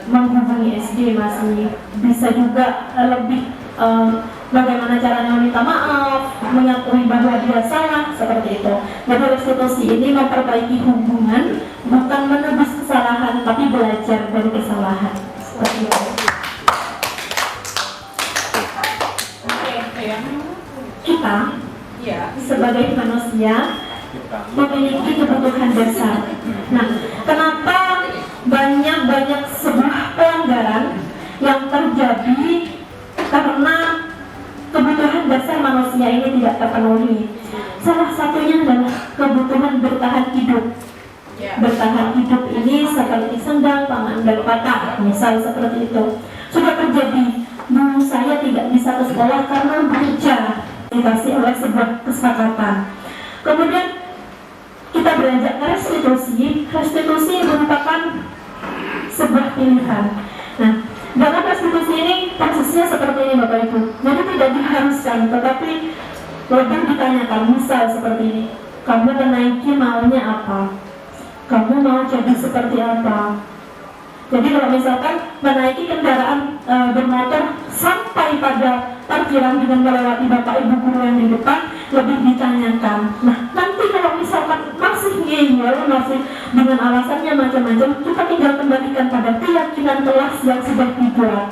menghubungi SD, masih bisa juga lebih bagaimana caranya meminta maaf, mengakui bahwa dia salah, seperti itu. Jadi restitusi ini memperbaiki hubungan, bukan menebus kesalahan, tapi belajar dari kesalahan. Seperti itu. Kita sebagai manusia memiliki kebutuhan dasar. Nah, kenapa banyak sebuah pelanggaran yang terjadi karena kebutuhan dasar manusia ini tidak terpenuhi? Salah satunya adalah kebutuhan bertahan hidup. Bertahan hidup ini seperti sendang, pangan, dan patah, misal seperti itu. Sudah terjadi, dulu saya tidak bisa ke sekolah karena bekerja, dikasih oleh sebuah kesepakatan. Kemudian kita beranjak ke restitusi merupakan sebuah pilihan. Nah, dalam restitusi ini prosesnya seperti ini Bapak Ibu. Jadi tidak diharuskan, tetapi lebih ditanyakan. Misal seperti ini, kamu menaiki maunya apa? Kamu mau jadi seperti apa? Jadi kalau misalkan menaiki kendaraan bermotor sampai pada parkiran dengan melewati Bapak Ibu guru yang di depan, lebih ditanyakan. Nah, nanti kalau misalkan masih ngeyel, masih dengan alasannya macam-macam, kita tinggal kembalikan pada keyakinan kelas yang sudah dibuat.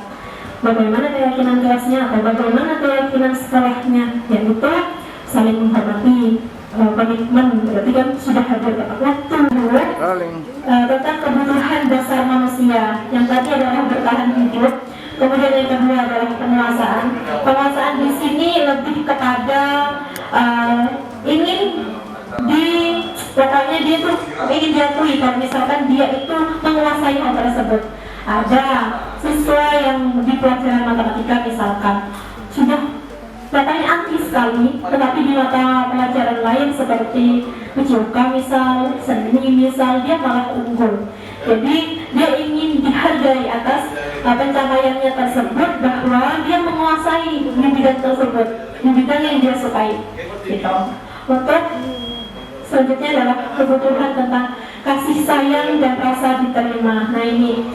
Bagaimana keyakinan kelasnya atau bagaimana keyakinan sekolahnya, yaitu saling menghormati, komitmen, berarti kan sudah hadir tepat waktu. Tentang kebutuhan dasar manusia, yang tadi adalah bertahan hidup. Kemudian yang kedua adalah penguasaan. Penguasaan di sini lebih kepada pokoknya dia tuh ingin diakui kalau misalkan dia itu menguasai hal tersebut. Ada siswa yang di pelajaran matematika misalkan sudah katanya anti sekali, tetapi di mata pelajaran lain seperti fisika misal, seni misal, dia malah unggul. Jadi dia ingin dihargai atas pencapaiannya tersebut, bahwa dia menguasai di bidang tersebut, di bidang yang dia sukai. Gitu. Untuk selanjutnya adalah kebutuhan tentang kasih sayang dan rasa diterima. Nah ini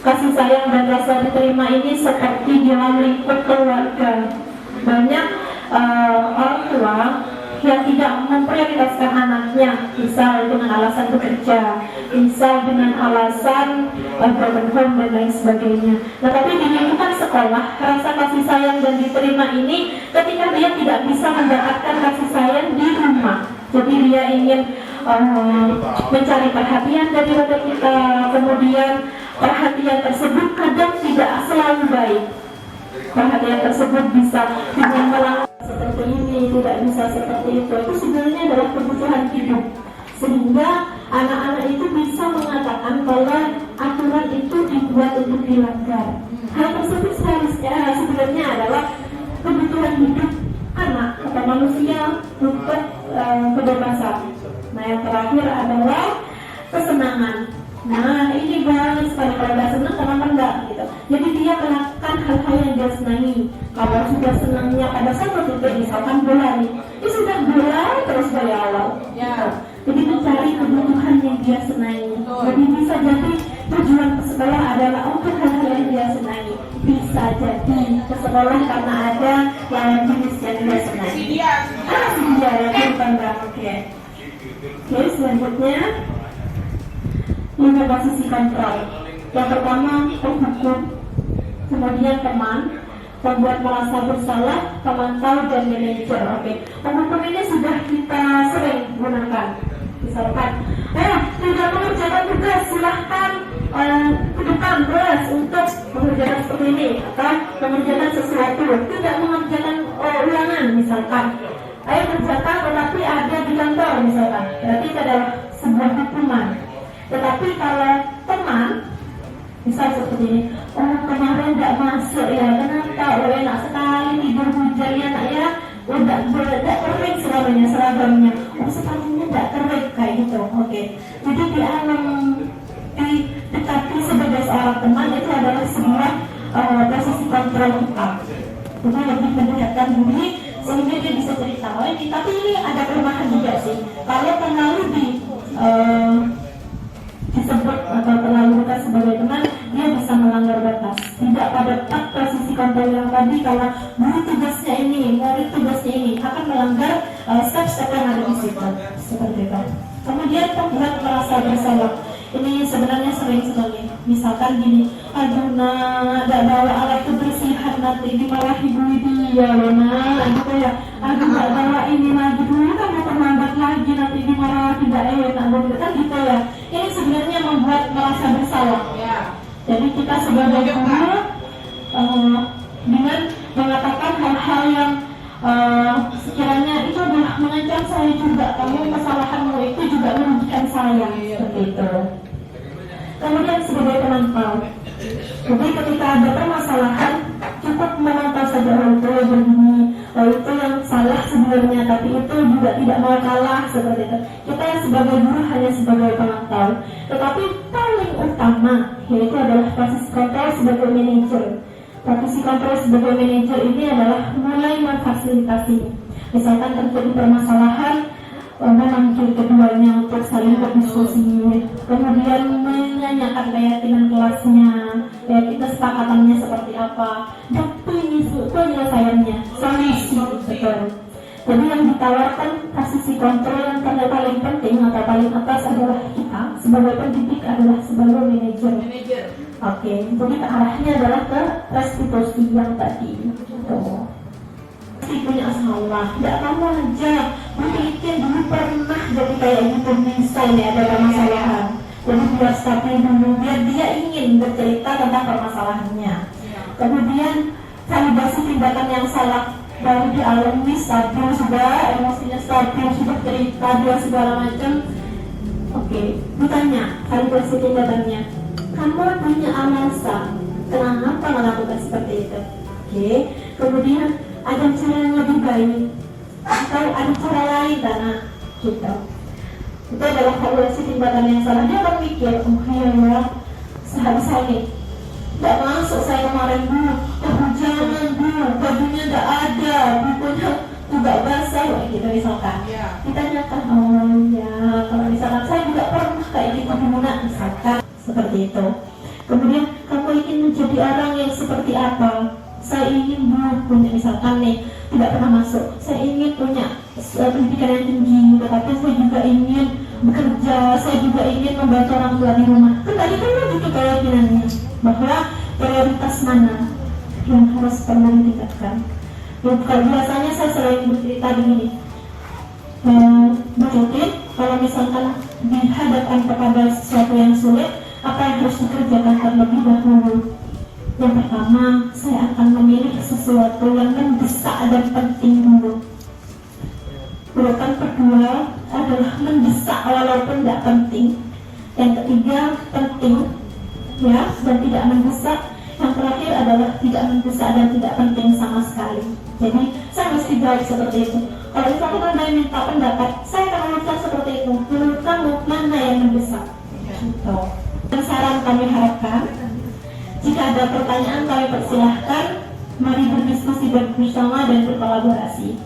kasih sayang dan rasa diterima ini seperti dalam lingkup keluarga. Banyak orang tua yang tidak memprioritaskan anaknya, misal dengan alasan bekerja, misal dengan alasan broken home dan lain sebagainya. Nah, tapi di lingkungan sekolah, rasa kasih sayang dan diterima ini ketika dia tidak bisa mendapatkan kasih sayang di rumah, jadi dia ingin mencari perhatian daripada kita, kemudian perhatian tersebut kadang tidak selalu baik. Perhatian tersebut bisa dengan melangkah seperti ini, tidak bisa seperti itu. Itu sebenarnya adalah kebutuhan hidup, sehingga anak-anak itu bisa mengatakan bahwa aturan itu dibuat untuk dilanggar. Hal tersebut sebenarnya adalah kebutuhan hidup anak atau manusia untuk kebebasan. Nah, yang terakhir adalah kesenangan. Nah, ini banyak sekali, kalau nggak senang kenapa enggak gitu. Jadi dia melakukan hal-hal yang dia senangi. Kalau sudah senangnya pada satu titik, misalkan bola nih, dia sudah bola terus dari awal. Gitu. Jadi mencari kebutuhan yang dia senangi. Jadi bisa jadi tujuan ke sekolah adalah untuk hal-hal yang dia senangi. Bisa jadi ke sekolah karena ada lawan jenis yang dia senangi. Dia yang bangga. Oke, selanjutnya ini posisi kontrol. Yang pertama penghukum, kemudian teman, pembuat merasa bersalah, pemantau, dan manajer. Oke, penghukum ini sudah kita sering gunakan. Misalkan, tidak mengerjakan tugas, silahkan ke depan kelas untuk mengerjakan seperti ini, atau mengerjakan sesuatu, tidak mengerjakan ulangan misalkan. ayo kerjakan tetapi ada di kantor misalkan, berarti itu adalah sebuah hukuman. Tetapi kalau teman, misal seperti ini, oh kemarin nggak masuk ya, kenapa? Oh enak sekali tidur hujan ya nak ya, udah kering seragamnya, oh sepatunya nggak kering kayak gitu, oke. Jadi didekati sebagai seorang teman itu adalah sebuah posisi kontrol kita. Jadi lebih mendekatkan diri sehingga dia bisa cerita. Oh ini, tapi ini ada kelemahan juga sih. Kalau terlalu disebut atau terlalu dekat sebagai teman, dia bisa melanggar batas. Tidak pada posisi kontrol yang tadi, kalau murid tugasnya ini akan melanggar step-step yang ada di situ. Seperti itu. Kemudian pembuat merasa bersalah. Ini sebenarnya sering sekali. Misalkan gini, aduh nak, gak bawa alat kebersihan nanti dimarahi Bu dia loh nak, gitu ya. Aduh gak bawa ini lagi dulu kan mau terlambat lagi nanti dimarahi, tidak enak kan gitu ya. Ini sebenarnya membuat merasa bersalah. Jadi kita sebagai guru dengan mengatakan hal-hal yang sekiranya itu adalah mengancam saya juga, kamu kesalahanmu itu juga merugikan saya, seperti itu. Kemudian sebagai penantau, jadi ketika ada permasalahan cukup menantau saja orang tua begini, itu yang salah sebenarnya, tapi itu juga tidak mau kalah, seperti itu. Kita sebagai guru hanya sebagai penantau, tetapi paling utama yaitu adalah posisi kontrol sebagai manajer. Posisi kontrol sebagai manajer ini adalah mulai memfasilitasi. Misalkan terjadi permasalahan, memanggil keduanya untuk saling berdiskusi, kemudian menanyakan keyakinan kelasnya, kesepakatannya seperti apa, dan penyelesaiannya, solusi, betul. Jadi yang ditawarkan posisi kontrol yang paling penting atau paling atas adalah kita sebagai pendidik, adalah sebagai manajer. Oke, jadi ke arahnya adalah ke restitusi yang tadi. Tuh. Pasti punya salah, tidak kamu aja. Mungkin dulu pernah jadi kayak gitu, misalnya ada permasalahan. Jadi biar stabil dulu, biar dia ingin bercerita tentang permasalahannya. Kemudian validasi tindakan yang salah, baru dialami, stabil sudah, emosinya stabil, sudah cerita dia segala macam. Oke, ditanya validasi tindakannya. Kamu punya alasan kenapa melakukan seperti itu? Oke, kemudian ada cara yang lebih baik atau ada cara lain karena gitu. Itu adalah validasi tindakan yang salah. Dia akan mikir, oh ya, seharusnya tidak masuk saya kemarin Bu, kehujanan Bu, bajunya tidak ada, bukunya juga basah, gitu misalkan. Kita nyatakan, oh ya, kalau misalkan saya juga pernah kayak gitu dulu nak, misalkan seperti itu. Kemudian kamu ingin menjadi orang yang seperti apa? Saya ingin punya, misalkan nih, tidak pernah masuk, saya ingin punya pendidikan yang tinggi, tetapi saya juga ingin bekerja, saya juga ingin membantu orang tua di rumah. Kembali itu keyakinannya bahwa prioritas mana yang harus perlu ditingkatkan. Kalau biasanya saya sering bercerita begini, berarti kalau misalkan dihadapkan kepada sesuatu yang sulit, apa yang harus dikerjakan terlebih dahulu? Yang pertama, saya akan memilih sesuatu yang mendesak dan penting dulu. Urutan kedua adalah mendesak walaupun tidak penting. Yang ketiga, penting, ya, dan tidak mendesak. Yang terakhir adalah tidak mendesak dan tidak penting sama sekali. Jadi saya mesti jawab seperti itu. Kalau misalkan Anda minta pendapat, saya akan mengucap seperti itu. Menurut kamu mana yang mendesak? Gitu. Dan saran kami harapkan, jika ada pertanyaan kami persilahkan, mari berdiskusi bersama dan berkolaborasi.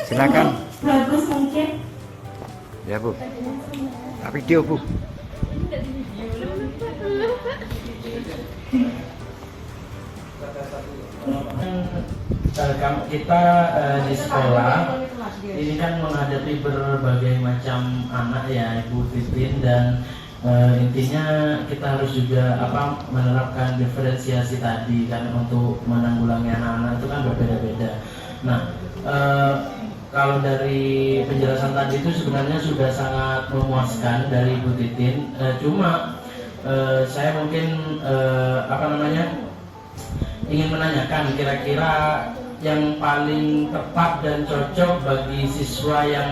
Silakan. Bagus mungkin. Ya Bu. Video Bu. Kita di sekolah ini kan menghadapi berbagai macam anak ya Ibu Titin, dan intinya kita harus juga menerapkan diferensiasi tadi kan untuk menanggulangi anak-anak itu kan berbeda-beda. Nah, kalau dari penjelasan tadi itu sebenarnya sudah sangat memuaskan dari Ibu Titin. Cuma saya mungkin ingin menanyakan kira-kira yang paling tepat dan cocok bagi siswa yang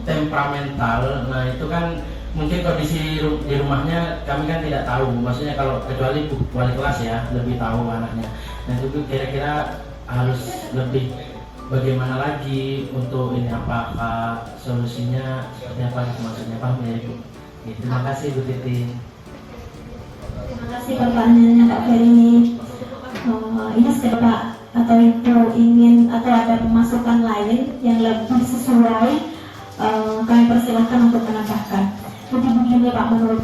temperamental. Nah itu kan mungkin kondisi di rumahnya kami kan tidak tahu, maksudnya kalau kecuali wali kelas ya lebih tahu anaknya. Nah itu kira-kira harus lebih bagaimana lagi untuk ini, apakah solusinya seperti apa maksudnya, paham ya Ibu? Ya, terima kasih Bu Titin. Terima kasih pertanyaannya Pak Ferry. Ini Bapak atau Ibu ingin atau ada pemasukan lain yang lebih sesuai, kami persilahkan untuk menambahkan. Jadi begini Pak, menurut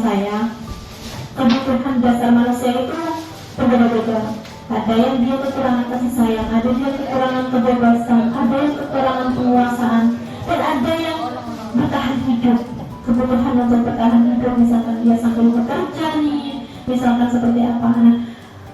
saya kebutuhan dasar manusia itu berbeda-beda. Ada yang dia kekurangan kasih sayang, ada yang kekurangan kebebasan, ada yang kekurangan penguasaan, dan ada yang bertahan hidup. Kebutuhan untuk bertahan hidup, misalkan dia sambil bekerja nih, misalkan seperti apa. Nah,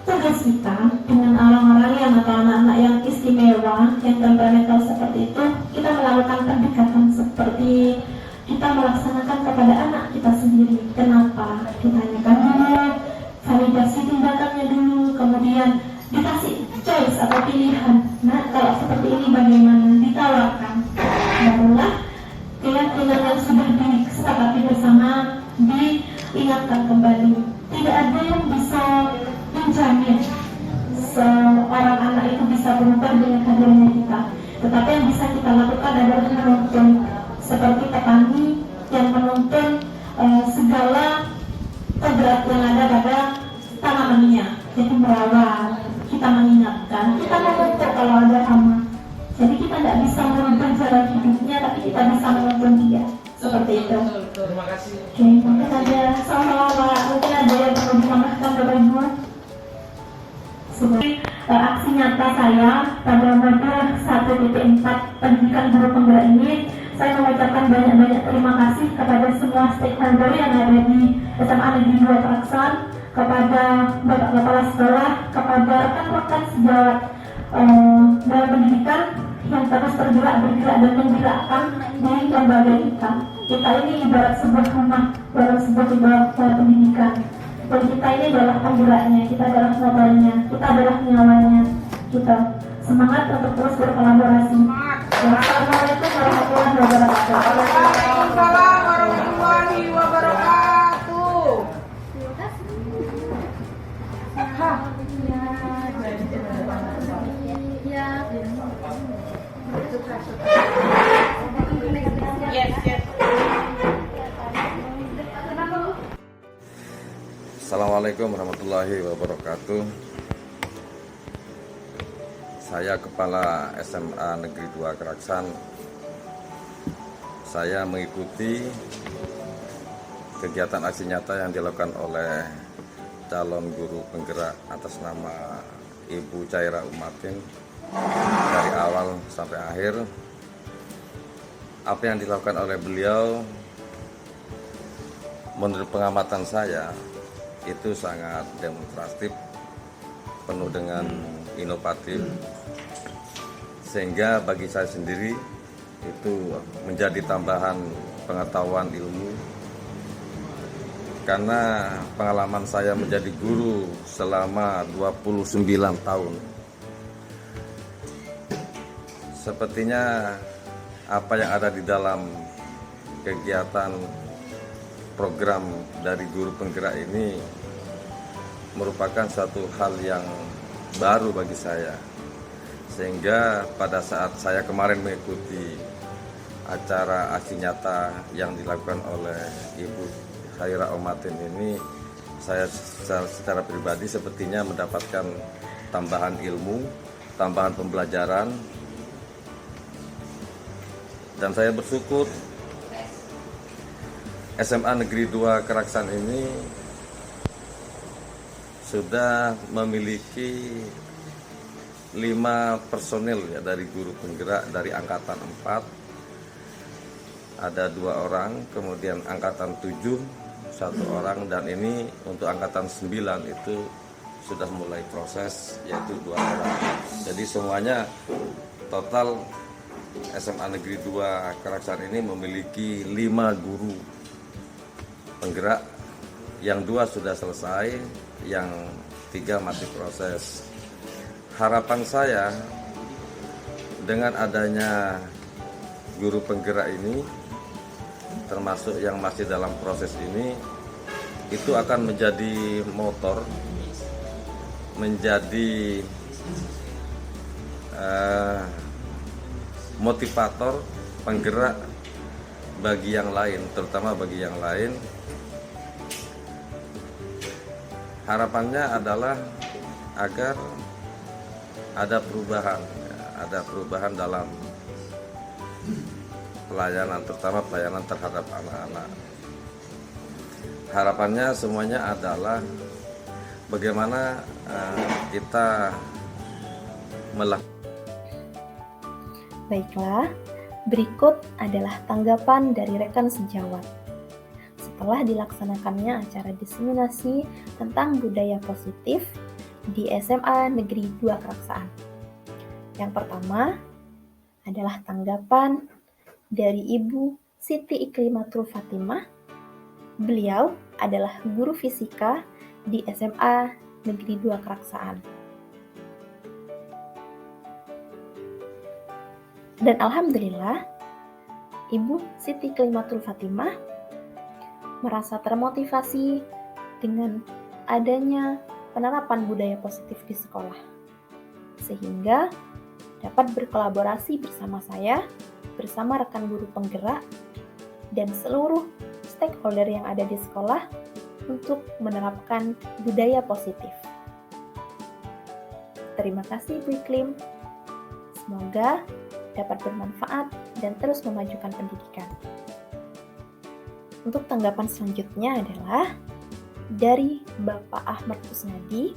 tugas kita dengan orang-orang yang atau anak-anak yang istimewa, yang temperamental seperti itu, kita melakukan pendekatan seperti kita melaksanakan kepada anak kita sendiri. Kenapa? Ditanyakan dulu, validasi tindakannya dulu, kemudian dikasih choice atau pilihan. Nah, kalau seperti ini bagaimana? Ditawarkan. Barulah keyakinan yang sudah disepakati bersama diingatkan kembali. Tidak ada yang bisa menjamin seorang anak itu bisa berubah dengan hadirnya kita. Tetapi yang bisa kita lakukan adalah menuntun, seperti petani yang menuntun segala kodrat yang ada pada tanamannya. Jadi merawat, kita mengingatkan, kita menuntut kalau ada hama. Jadi kita tidak bisa merubah cara hidupnya, tapi kita bisa menuntun dia. Seperti itu. Terima kasih. Oke, mungkin ada sama-sama, mungkin ada yang perlu ditambahkan Bapak Ibu. Seperti aksi nyata saya pada modul 1.4 pendidikan guru penggerak ini, saya mengucapkan banyak-banyak terima kasih kepada semua stakeholder yang ada di SMA Negeri 2 Keraksan, kepada Bapak Kepala Sekolah, kepada rekan-rekan sejawat dalam pendidikan yang terus bergerak dan menggerakkan di lembaga kita. Kita ini ibarat sebuah rumah dalam sebuah lembaga pendidikan. Dan kita ini adalah penggeraknya, kita adalah modalnya, kita adalah nyawanya. Kita semangat untuk terus berkolaborasi. Assalamualaikum warahmatullahi wabarakatuh. Waalaikumsalam warahmatullahi wabarakatuh. Assalamualaikum warahmatullahi wabarakatuh. Saya Kepala SMA Negeri 2 Keraksan. Saya mengikuti kegiatan aksi nyata yang dilakukan oleh calon guru penggerak atas nama Ibu Caira Umatin dari awal sampai akhir. Apa yang dilakukan oleh beliau menurut pengamatan saya itu sangat demonstratif, penuh dengan inovatif, sehingga bagi saya sendiri itu menjadi tambahan pengetahuan ilmu, karena pengalaman saya menjadi guru selama 29 tahun. Sepertinya apa yang ada di dalam kegiatan program dari guru penggerak ini merupakan suatu hal yang baru bagi saya, sehingga pada saat saya kemarin mengikuti acara aksi nyata yang dilakukan oleh Ibu Caira Umatin ini, saya secara pribadi sepertinya mendapatkan tambahan ilmu, tambahan pembelajaran, dan saya bersyukur SMA Negeri 2 Keraksan ini sudah memiliki 5 personil ya, dari guru penggerak dari angkatan 4 ada 2 orang, kemudian angkatan 7 1 orang, dan ini untuk angkatan 9 itu sudah mulai proses yaitu 2 orang. Jadi semuanya total SMA Negeri 2 Keraksan ini memiliki 5 guru penggerak, yang 2 sudah selesai, yang 3 masih proses. Harapan saya dengan adanya guru penggerak ini, termasuk yang masih dalam proses ini, itu akan menjadi motor, menjadi motivator, penggerak bagi yang lain, terutama bagi yang lain. Harapannya adalah agar ada perubahan dalam pelayanan, terutama pelayanan terhadap anak-anak. Harapannya semuanya adalah bagaimana kita melakukan. Baiklah, berikut adalah tanggapan dari rekan sejawat setelah dilaksanakannya acara diseminasi tentang budaya positif di SMA Negeri 2 Keraksaan. Yang pertama adalah tanggapan dari Ibu Siti Iklimatul Fatimah. Beliau adalah guru fisika di SMA Negeri 2 Keraksaan. Dan alhamdulillah, Ibu Siti Iklimatul Fatimah merasa termotivasi dengan adanya penerapan budaya positif di sekolah, sehingga dapat berkolaborasi bersama saya, bersama rekan guru penggerak, dan seluruh stakeholder yang ada di sekolah untuk menerapkan budaya positif. Terima kasih Bu Iklim. Semoga dapat bermanfaat dan terus memajukan pendidikan. Untuk tanggapan selanjutnya adalah dari Bapak Ahmad Kusnadi.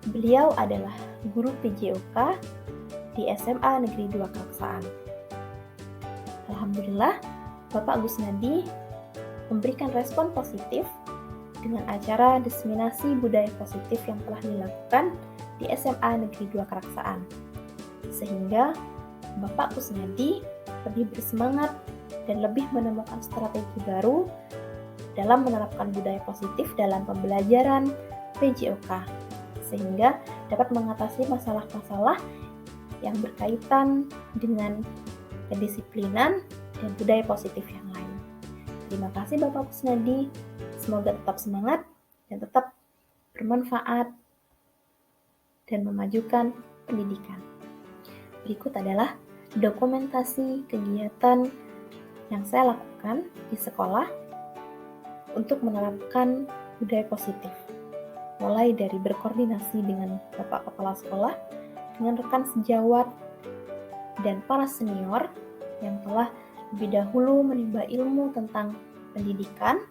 Beliau adalah guru PJOK di SMA Negeri 2 Keraksaan. Alhamdulillah, Bapak Kusnadi memberikan respon positif dengan acara diseminasi budaya positif yang telah dilakukan di SMA Negeri 2 Keraksaan. Sehingga Bapak Kusnadi lebih bersemangat dan lebih menemukan strategi baru dalam menerapkan budaya positif dalam pembelajaran PJOK, sehingga dapat mengatasi masalah-masalah yang berkaitan dengan kedisiplinan dan budaya positif yang lain. Terima kasih Bapak Kusnadi, semoga tetap semangat dan tetap bermanfaat dan memajukan pendidikan. Berikut adalah dokumentasi kegiatan yang saya lakukan di sekolah untuk menerapkan budaya positif. Mulai dari berkoordinasi dengan Bapak Kepala Sekolah, dengan rekan sejawat, dan para senior yang telah lebih dahulu menimba ilmu tentang pendidikan.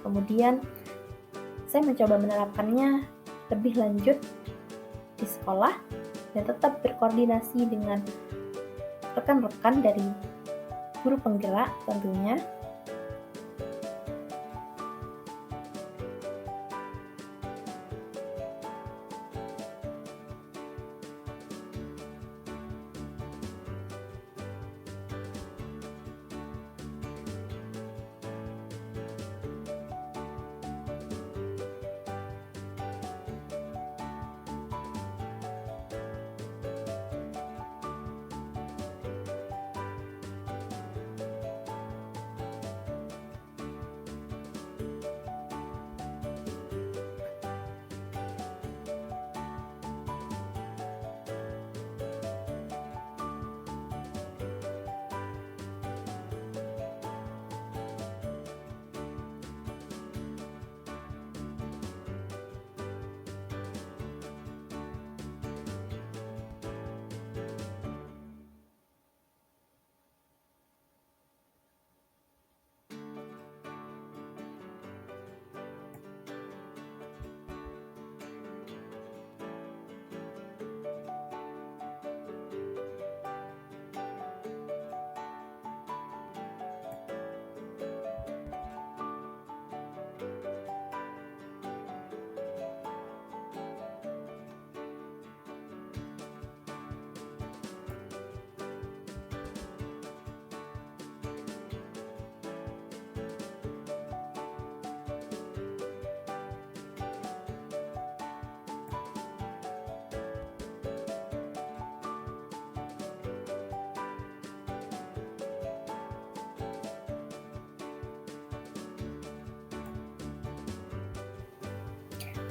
Kemudian saya mencoba menerapkannya lebih lanjut di sekolah dan tetap berkoordinasi dengan rekan-rekan dari guru penggerak tentunya.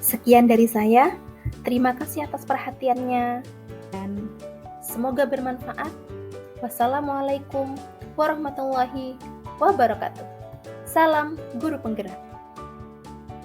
Sekian dari saya. Terima kasih atas perhatiannya dan semoga bermanfaat. Wassalamualaikum warahmatullahi wabarakatuh. Salam guru penggerak.